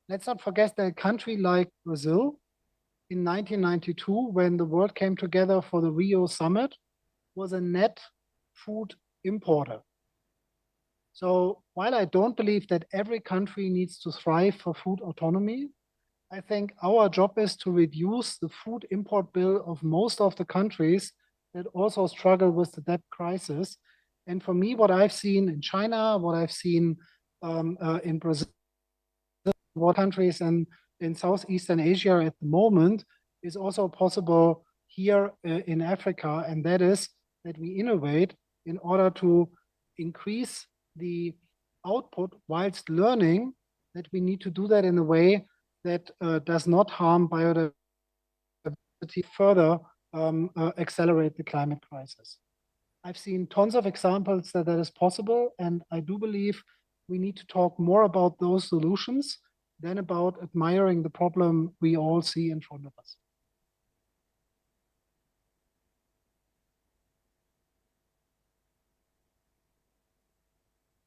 Let's not forget that a country like Brazil in 1992, when the world came together for the Rio Summit, was a net food importer. So while I don't believe that every country needs to thrive for food autonomy, I think our job is to reduce the food import bill of most of the countries that also struggle with the debt crisis. And for me, what I've seen in China, what I've seen in Brazil, what countries in Southeastern Asia at the moment is also possible here in Africa. And that is that we innovate in order to increase the output whilst learning that we need to do that in a way that does not harm biodiversity, further accelerate the climate crisis. I've seen tons of examples that is possible, and I do believe we need to talk more about those solutions than about admiring the problem we all see in front of us.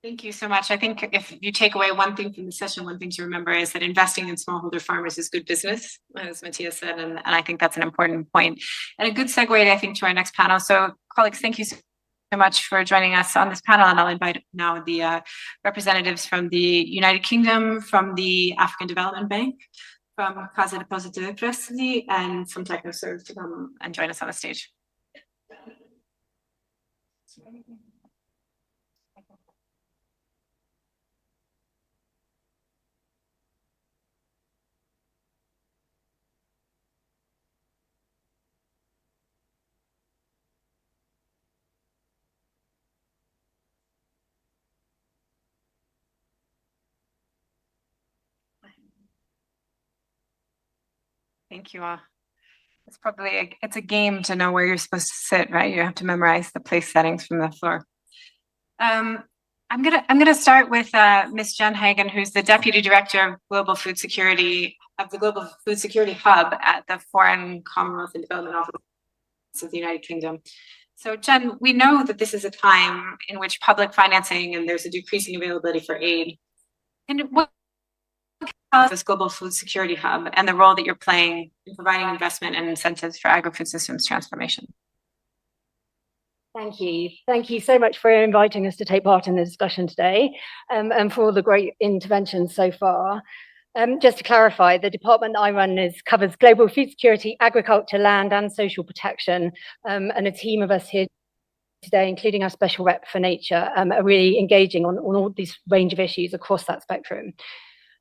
Thank you so much. I think if you take away one thing from the session, one thing to remember is that investing in smallholder farmers is good business, as Matthias said, and I think that's an important point. And a good segue, I think, to our next panel. So, colleagues, thank you so much for joining us on this panel, and I'll invite now the representatives from the United Kingdom, from the African Development Bank, from Casa Deposito de Prestiti, and from TechnoServe to come and join us on the stage. Thank you all. It's probably it's a game to know where you're supposed to sit, right? You have to memorize the place settings from the floor. I'm gonna start with Ms. Jen Hagen, who's the Deputy Director of Global Food Security of the Global Food Security Hub at the Foreign, Commonwealth and Development Office of the United Kingdom. So Jen, we know that this is a time in which public financing and there's a decreasing availability for aid. And what this Global Food Security Hub and the role that you're playing in providing investment and incentives for agri-food systems transformation? Thank you. Thank you so much for inviting us to take part in the discussion today, and for all the great interventions so far. Just to clarify, the department I run covers global food security, agriculture, land and social protection, and a team of us here today, including our special rep for nature, are really engaging on all these range of issues across that spectrum.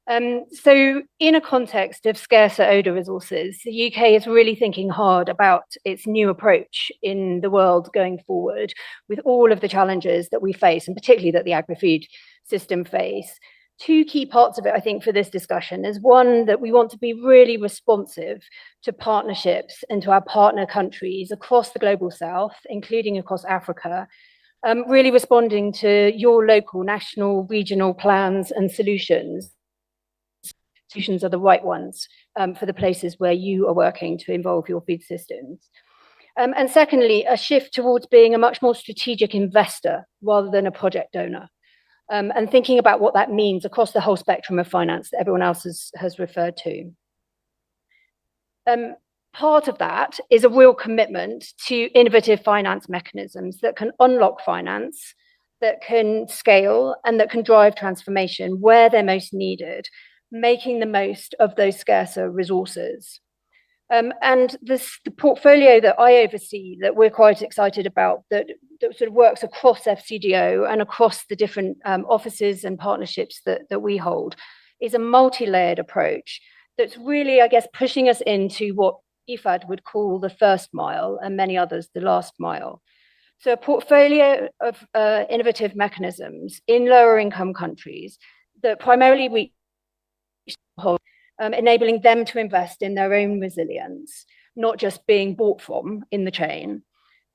So in a context of scarcer odor resources, the UK is really thinking hard about its new approach in the world going forward with all of the challenges that we face, and particularly that the agri-food system face. Two key parts of it, I think, for this discussion is one, that we want to be really responsive to partnerships and to our partner countries across the global south, including across Africa, really responding to your local, national, regional plans and solutions. Solutions are the right ones for the places where you are working to involve your food systems. And secondly, a shift towards being a much more strategic investor rather than a project donor. And thinking about what that means across the whole spectrum of finance that everyone else has referred to. Part of that is a real commitment to innovative finance mechanisms that can unlock finance, that can scale, and that can drive transformation where they're most needed, making the most of those scarcer resources. And the portfolio that I oversee, that we're quite excited about, that sort of works across FCDO and across the different offices and partnerships that we hold, is a multi-layered approach that's really, I guess, pushing us into what IFAD would call the first mile and many others the last mile. So a portfolio of innovative mechanisms in lower income countries that primarily we hold, enabling them to invest in their own resilience, not just being bought from in the chain.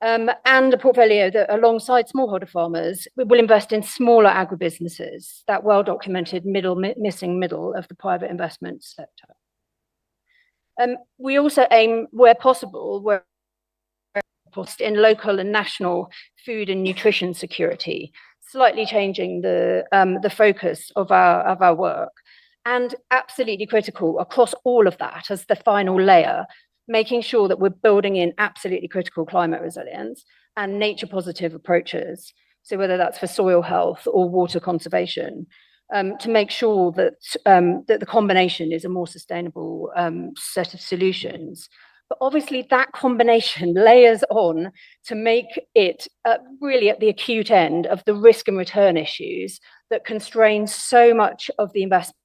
And a portfolio that alongside smallholder farmers will invest in smaller agribusinesses, that well-documented missing middle of the private investment sector. We also aim, where possible, in local and national food and nutrition security, slightly changing the focus of our work. And absolutely critical across all of that as the final layer, making sure that we're building in absolutely critical climate resilience and nature positive approaches. So whether that's for soil health or water conservation, to make sure that, that the combination is a more sustainable set of solutions. But obviously that combination layers on to make it really at the acute end of the risk and return issues that constrain so much of the investment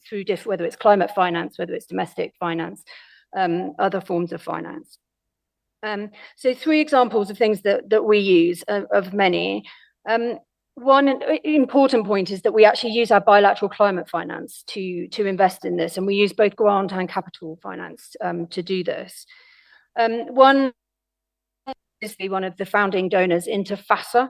through whether it's climate finance, whether it's domestic finance, other forms of finance. So 3 examples of things that we use of many. One important point is that we actually use our bilateral climate finance to invest in this, and we use both grant and capital finance to do this. One is one of the founding donors into FASA,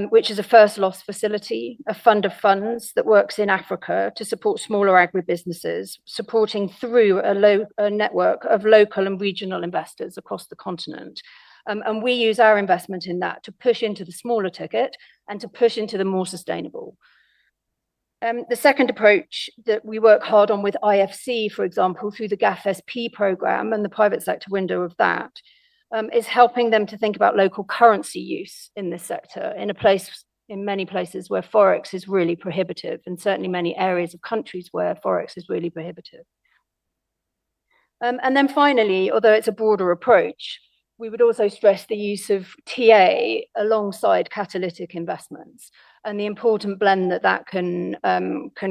which is a first loss facility, a fund of funds that works in Africa to support smaller agribusinesses, supporting through a network of local and regional investors across the continent. And we use our investment in that to push into the smaller ticket and to push into the more sustainable. The second approach that we work hard on with IFC, for example, through the GAFSP program and the private sector window of that, is helping them to think about local currency use in this sector in many places where Forex is really prohibitive, and certainly many areas of countries where Forex is really prohibitive. And then finally, although it's a broader approach, we would also stress the use of TA alongside catalytic investments and the important blend that can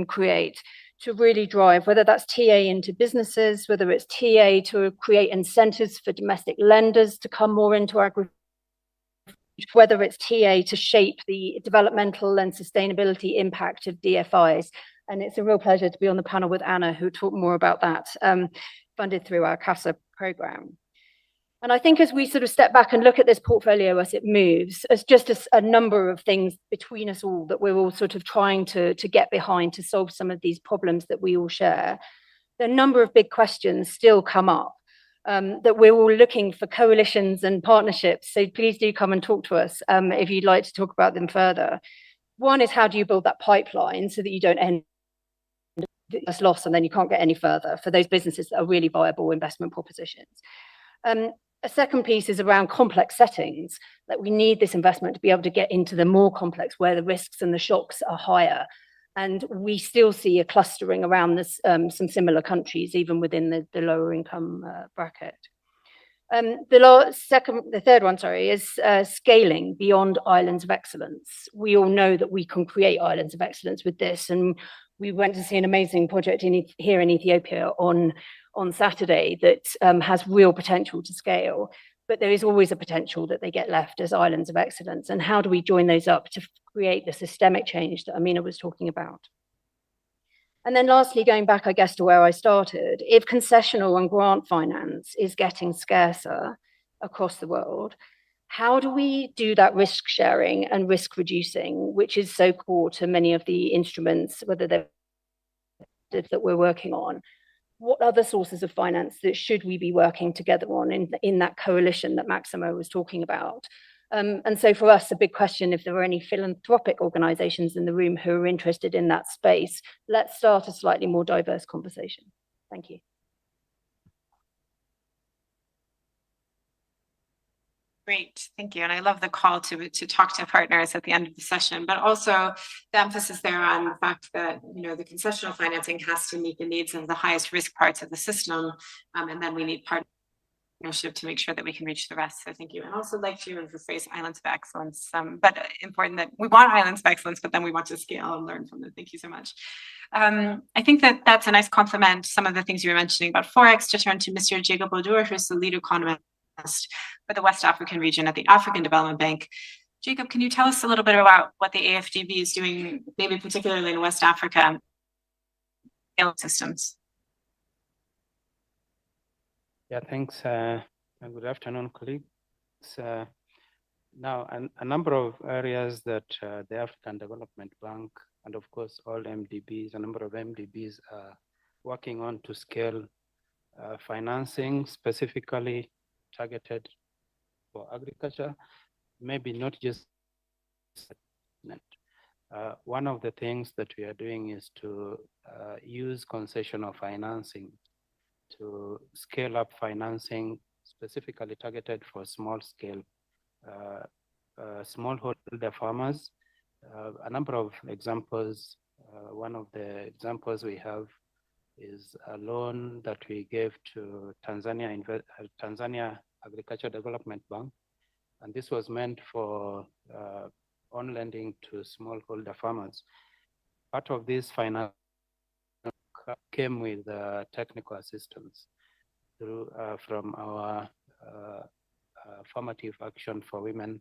create to really drive, whether that's TA into businesses, whether it's TA to create incentives for domestic lenders to come more into agriculture, whether it's TA to shape the developmental and sustainability impact of DFIs. And it's a real pleasure to be on the panel with Anna, who will talk more about that, funded through our CASA program. And I think as we sort of step back and look at this portfolio as it moves, as just a number of things between us all that we're all sort of trying to get behind to solve some of these problems that we all share, there are a number of big questions still come up that we're all looking for coalitions and partnerships. So please do come and talk to us if you'd like to talk about them further. One is, how do you build that pipeline so that you don't end as loss and then you can't get any further for those businesses that are really viable investment propositions. A second piece is around complex settings, that we need this investment to be able to get into the more complex where the risks and the shocks are higher. And we still see a clustering around this, some similar countries, even within the lower income bracket. The third one, is scaling beyond islands of excellence. We all know that we can create islands of excellence with this, and we went to see an amazing project here in Ethiopia on Saturday that has real potential to scale, but there is always a potential that they get left as islands of excellence. And how do we join those up to create the systemic change that Amina was talking about? And then lastly, going back, I guess, to where I started, if concessional and grant finance is getting scarcer across the world, how do we do that risk sharing and risk reducing, which is so core to many of the instruments, whether they're that we're working on? What other sources of finance that should we be working together on in that coalition that Maximo was talking about? And so for us, a big question, if there are any philanthropic organizations in the room who are interested in that space, let's start a slightly more diverse conversation. Thank you. Great, thank you. And I love the call to talk to partners at the end of the session, but also the emphasis there on the fact that, you know, the concessional financing has to meet the needs of the highest risk parts of the system. And then we need partnership to make sure that we can reach the rest. So thank you. And also like to rephrase islands of excellence, but important that we want islands of excellence, but then we want to scale and learn from them. Thank you so much. I think that that's a nice complement, some of the things you were mentioning about Forex, to turn to Mr. Jacob Odur, who's the lead economist for the West African region at the African Development Bank. Jacob, can you tell us a little bit about what the AFDB is doing, maybe particularly in West Africa systems? Yeah, thanks, and good afternoon, colleagues. Now, a number of areas that the African Development Bank and, of course, all MDBs, a number of MDBs are working on to scale financing, specifically targeted for agriculture, maybe not just. One of the things that we are doing is to use concessional financing to scale up financing specifically targeted for small scale smallholder farmers. A number of examples. One of the examples we have is a loan that we gave to Tanzania Agricultural Development Bank. And this was meant for on lending to smallholder farmers. Part of this finance came with technical assistance through, from our formative action for women,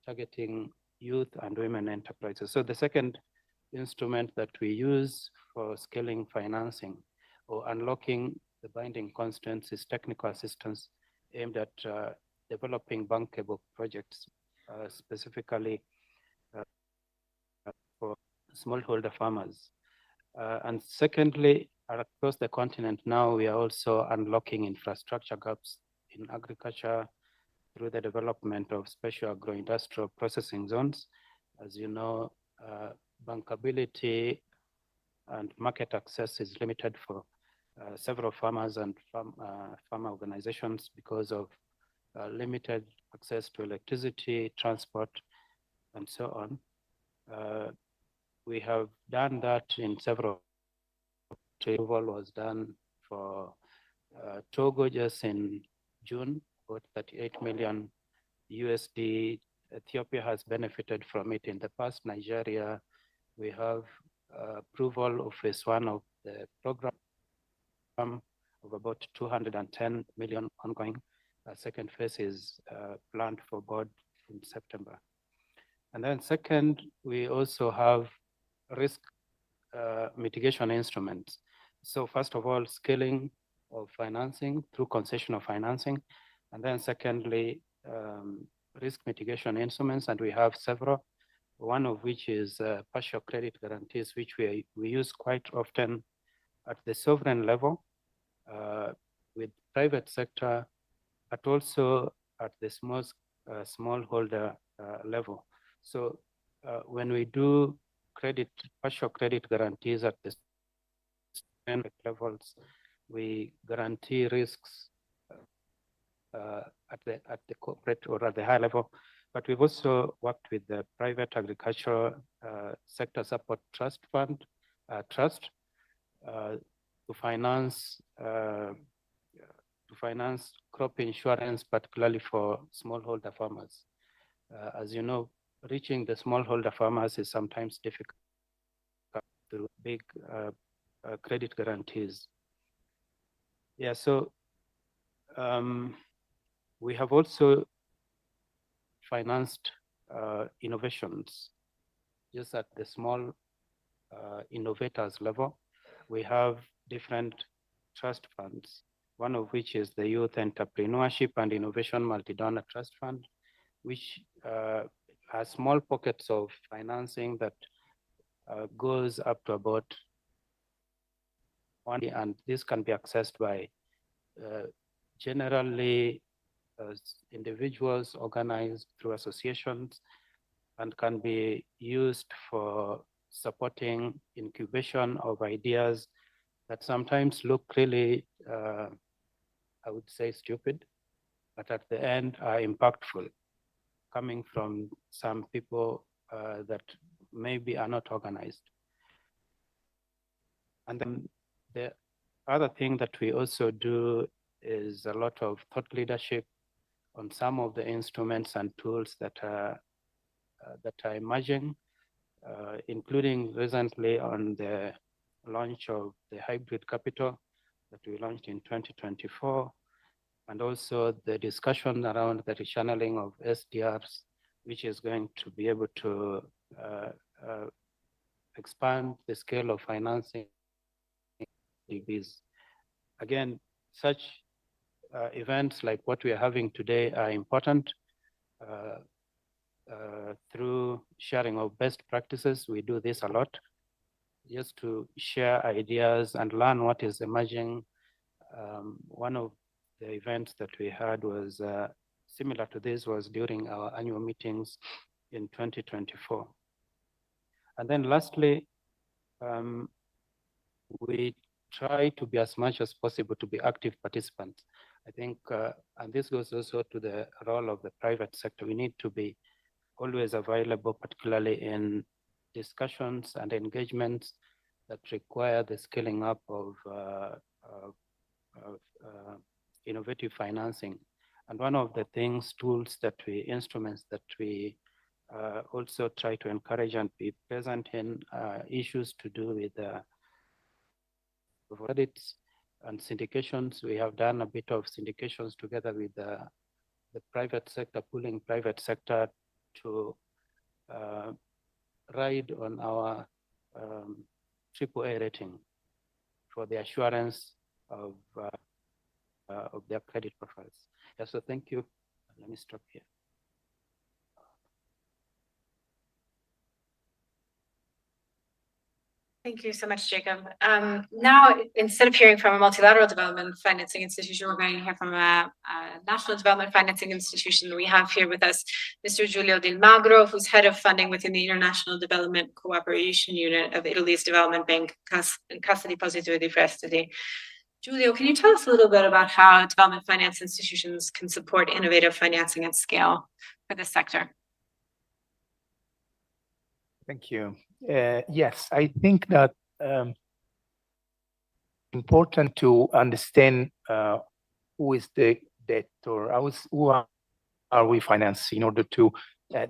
targeting youth and women enterprises. So the second instrument that we use for scaling financing or unlocking the binding constraints is technical assistance aimed at developing bankable projects, specifically for smallholder farmers. And secondly, across the continent now, we are also unlocking infrastructure gaps in agriculture through the development of special agro-industrial processing zones. As you know, bankability and market access is limited for several farmers and farmer organizations because of limited access to electricity, transport, and so on. We have done that in several. Approval was done for Togo just in June, about 38 million USD. Ethiopia has benefited from it in the past. Nigeria, we have approval of phase 1 of the program of about 210 million ongoing. Second phase is planned for board in September. And then second, we also have risk mitigation instruments. So first of all, scaling of financing through concessional financing. And then secondly, risk mitigation instruments, and we have several, one of which is partial credit guarantees, which we use quite often at the sovereign level with private sector, but also at the smallholder level. So when we do partial credit guarantees at the levels, we guarantee risks at the corporate or at the high level. But we've also worked with the private agricultural sector support trust fund to finance crop insurance, particularly for smallholder farmers. As you know, reaching the smallholder farmers is sometimes difficult. through big credit guarantees. Yeah, so we have also financed innovations just at the small innovators level. We have different trust funds, one of which is the Youth Entrepreneurship and Innovation Multi-Donor Trust Fund, which has small pockets of financing that goes up to about one, and this can be accessed by generally individuals organized through associations, and can be used for supporting incubation of ideas that sometimes look really, I would say, stupid, but at the end are impactful, coming from some people that maybe are not organized. And then the other thing that we also do is a lot of thought leadership on some of the instruments and tools that are emerging, including recently on the launch of the hybrid capital that we launched in 2024, and also the discussion around the rechanneling of SDRs, which is going to be able to expand the scale of financing DBs. Again, such events like what we are having today are important. Through sharing of best practices, we do this a lot, just to share ideas and learn what is emerging. One of the events that we had was similar to this, was during our annual meetings in 2024. And then lastly, we try to be as much as possible to be active participants. I think, and this goes also to the role of the private sector. We need to be always available, particularly in discussions and engagements that require the scaling up of innovative financing. And one of the things, tools that instruments that we also try to encourage and be present in issues to do with credits and syndications. We have done a bit of syndications together with the private sector, pulling private sector to ride on our AAA rating for the assurance of their credit profiles. Yeah, so thank you. Let me stop here. Thank you so much, Jacob. Now, instead of hearing from a multilateral development financing institution, we're going to hear from a national development financing institution. We have here with us Mr. Giulio Del Magro, who's head of funding within the International Development Cooperation Unit of Italy's Development Bank, Cassa di Deposito e di Prestiti. Giulio, can you tell us a little bit about how development finance institutions can support innovative financing at scale for this sector? Thank you. Yes, I think that important to understand who is the debtor, who are we financing, in order to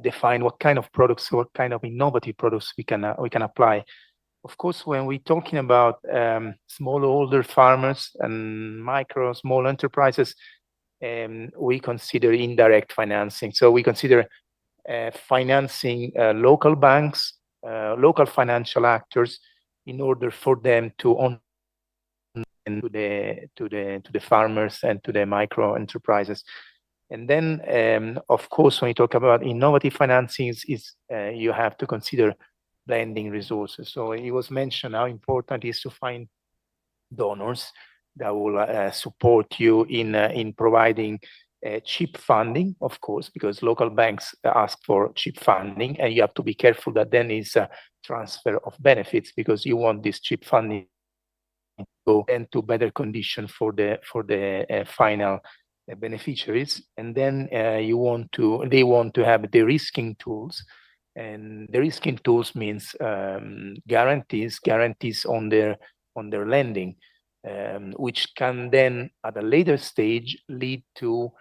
define what kind of products, what kind of innovative products we can apply. Of course, when we're talking about smallholder farmers and small enterprises, we consider indirect financing. So we consider financing local banks, local financial actors, in order for them to own to the farmers and to the micro enterprises. And then, of course, when you talk about innovative financing, you have to consider blending resources. So it was mentioned how important it is to find donors that will support you in providing cheap funding, of course, because local banks ask for cheap funding, and you have to be careful that then is a transfer of benefits, because you want this cheap funding to go into better condition for the final beneficiaries. And then they want to have de-risking tools, and de-risking tools means guarantees on their lending, which can then at a later stage lead to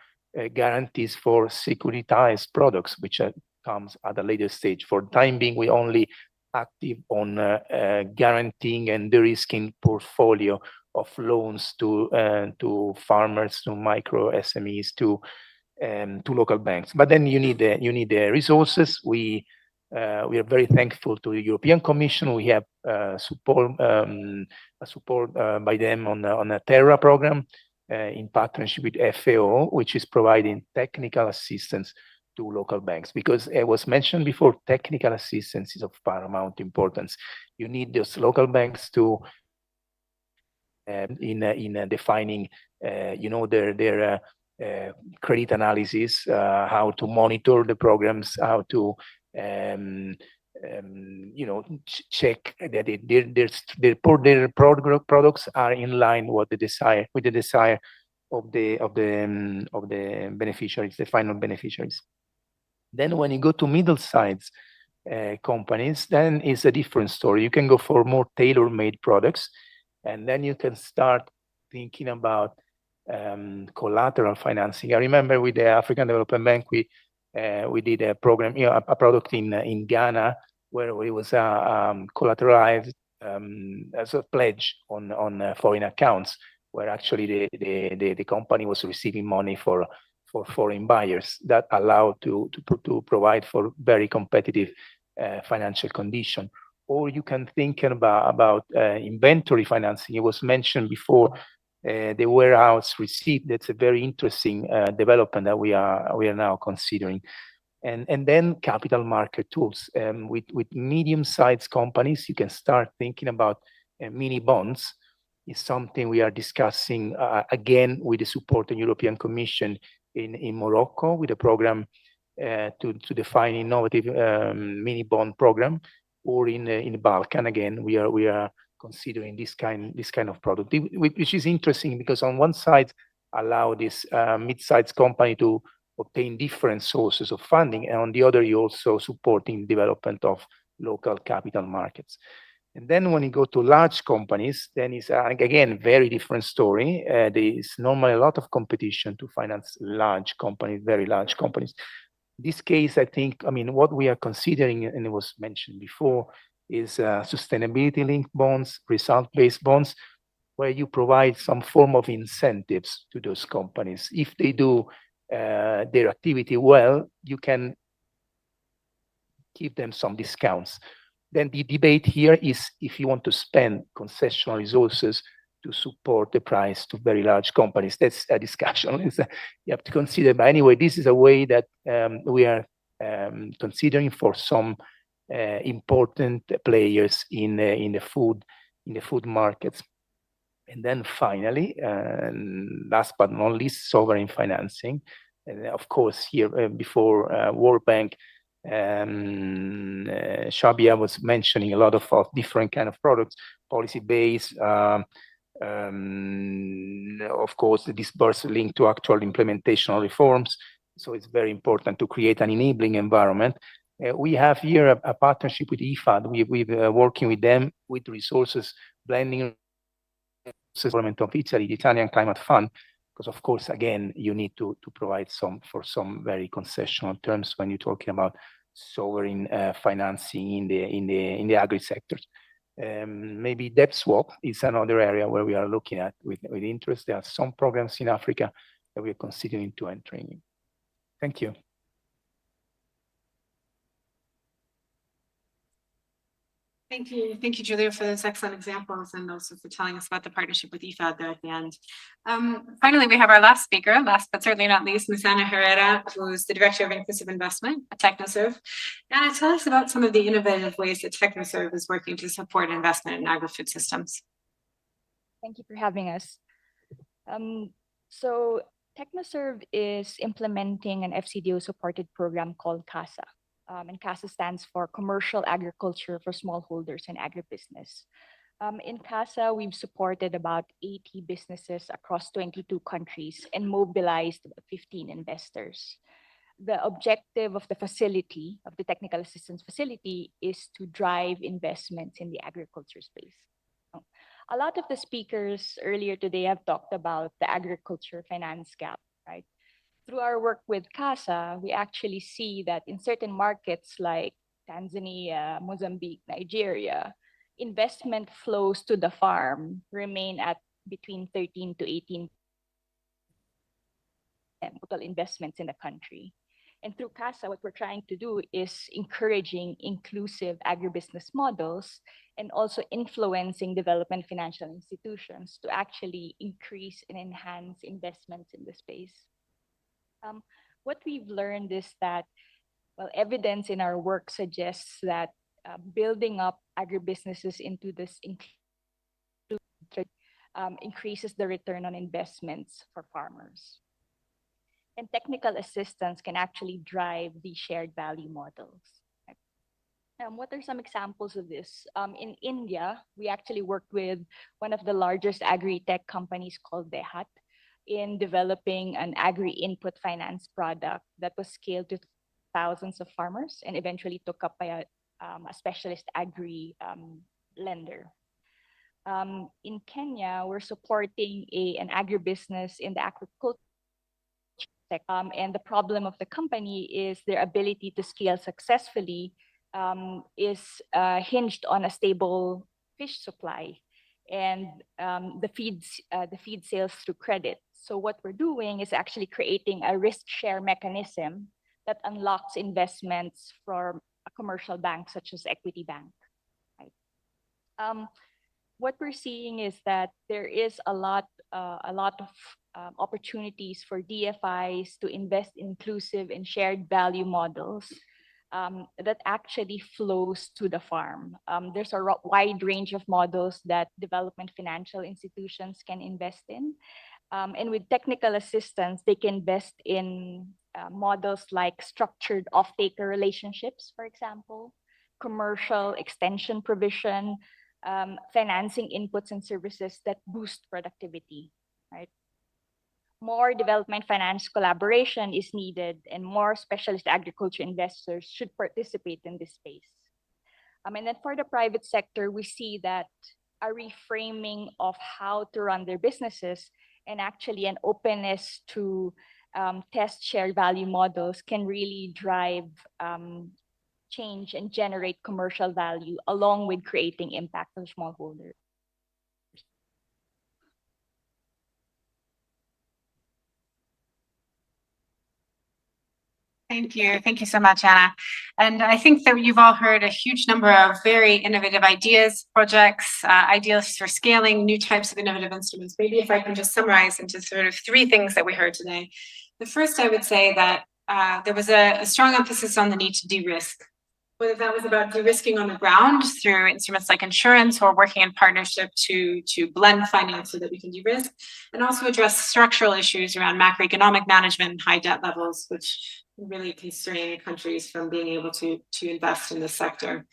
guarantees for securitized products, which comes at a later stage. For the time being, we only active on guaranteeing and de-risking portfolio of loans to farmers, to micro SMEs, to local banks. But then you need the resources. We are very thankful to the European Commission. We have support by them on a Terra program in partnership with FAO, which is providing technical assistance to local banks. Because it was mentioned before, technical assistance is of paramount importance. You need those local banks to in defining, their credit analysis, how to monitor the programs, how to check that their products are in line with the desire of the beneficiaries, the final beneficiaries. Then when you go to middle-sized companies, then it's a different story. You can go for more tailor-made products, and then you can start thinking about collateral financing. I remember with the African Development Bank, we did a program, a product in Ghana where it was collateralized as a pledge on foreign accounts, where actually the company was receiving money for foreign buyers that allowed to provide for very competitive financial condition. Or you can think about inventory financing. It was mentioned before, the warehouse receipt. That's a very interesting development that we are now considering. And then capital market tools. With medium-sized companies, you can start thinking about mini bonds. Is something we are discussing again with the support of the European Commission in Morocco, with a program to define innovative mini bond program, or in the Balkan. Again, we are considering this kind of product, which is interesting because on one side allow this mid-sized company to obtain different sources of funding, and on the other you also supporting development of local capital markets. And then when you go to large companies, then it's again very different story. There is normally a lot of competition to finance large companies, very large companies. In this case, I think, what we are considering, and it was mentioned before, is sustainability-linked bonds, result-based bonds, where you provide some form of incentives to those companies. If they do their activity well, you can give them some discounts. Then the debate here is if you want to spend concessional resources to support the price to very large companies. That's a discussion you have to consider. But anyway, this is a way that we are considering for some important players in the food markets. And then finally, last but not least, sovereign financing. And of course, here before World Bank, Shabia was mentioning a lot of different kind of products, policy-based, of course, the disbursement linked to actual implementation of reforms. So it's very important to create an enabling environment. We have here a partnership with IFAD. We're working with them with resources, blending government of Italy, the Italian Climate Fund, because of course, again, you need to provide some very concessional terms when you're talking about sovereign financing in the agri sectors. Maybe debt swap is another area where we are looking at with interest. There are some programs in Africa that we are considering to entering in. Thank you. Thank you, Giulio, for those excellent examples and also for telling us about the partnership with IFAD there at the end. Finally, we have our last speaker, last but certainly not least, Ms. Ana Herrera, who's the Director of Inclusive Investment at Technoserve. Anna, tell us about some of the innovative ways that Technoserve is working to support investment in agri-food systems. Thank you for having us. So Technoserve is implementing an FCDO-supported program called CASA. And CASA stands for Commercial Agriculture for Smallholders and Agribusiness. In CASA, we've supported about 80 businesses across 22 countries and mobilized about 15 investors. The objective of the facility, of the technical assistance facility, is to drive investments in the agriculture space. A lot of the speakers earlier today have talked about the agriculture finance gap, right? Through our work with CASA, we actually see that in certain markets like Tanzania, Mozambique, Nigeria, investment flows to the farm remain at between 13 to 18% total investments in the country. And through CASA, what we're trying to do is encouraging inclusive agribusiness models and also influencing development financial institutions to actually increase and enhance investments in the space. What we've learned is that, well, evidence in our work suggests that building up agribusinesses into this increases the return on investments for farmers. And technical assistance can actually drive the shared value models. What are some examples of this? In India, we actually worked with one of the largest agri-tech companies called Dehat in developing an agri-input finance product that was scaled to thousands of farmers and eventually took up by a specialist agri lender. In Kenya, we're supporting an agribusiness in the aquaculture. And the problem of the company is their ability to scale successfully is hinged on a stable fish supply and the feed sales through credit. So what we're doing is actually creating a risk share mechanism that unlocks investments from a commercial bank such as Equity Bank. Right? What we're seeing is that there is a lot of opportunities for DFIs to invest in inclusive and shared value models that actually flows to the farm. There's a wide range of models that development financial institutions can invest in. And with technical assistance, they can invest in models like structured off-taker relationships, for example, commercial extension provision, financing inputs and services that boost productivity, right? More development finance collaboration is needed and more specialist agriculture investors should participate in this space. And then for the private sector, we see that a reframing of how to run their businesses and actually an openness to test shared value models can really drive change and generate commercial value along with creating impact on smallholders. Thank you. Thank you so much, Anna. And I think that you've all heard a huge number of very innovative ideas, projects, ideas for scaling new types of innovative instruments. Maybe if I can just summarize into sort of three things that we heard today. The first, I would say that there was a strong emphasis on the need to de-risk, whether that was about de-risking on the ground through instruments like insurance or working in partnership to blend finance so that we can de-risk, and also address structural issues around macroeconomic management and high debt levels, which really constrain countries from being able to invest in this sector.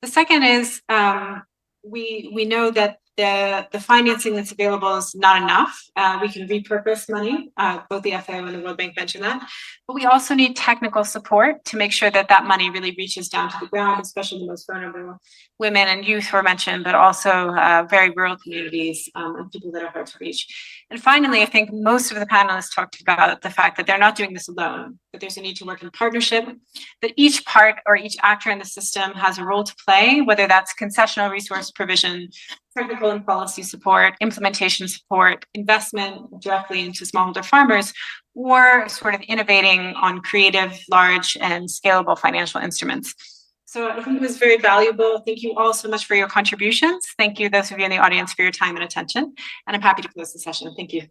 The second is we know that the financing that's available is not enough. We can repurpose money, both the FAO and the World Bank mentioned that, but we also need technical support to make sure that that money really reaches down to the ground, especially the most vulnerable. Women and youth were mentioned, but also very rural communities and people that are hard to reach. And finally, I think most of the panelists talked about the fact that they're not doing this alone, that there's a need to work in partnership, that each part or each actor in the system has a role to play, whether that's concessional resource provision, technical and policy support, implementation support, investment directly into smallholder farmers, or sort of innovating on creative, large, and scalable financial instruments. So I think it was very valuable. Thank you all so much for your contributions. Thank you, those of you in the audience, for your time and attention. And I'm happy to close the session. Thank you.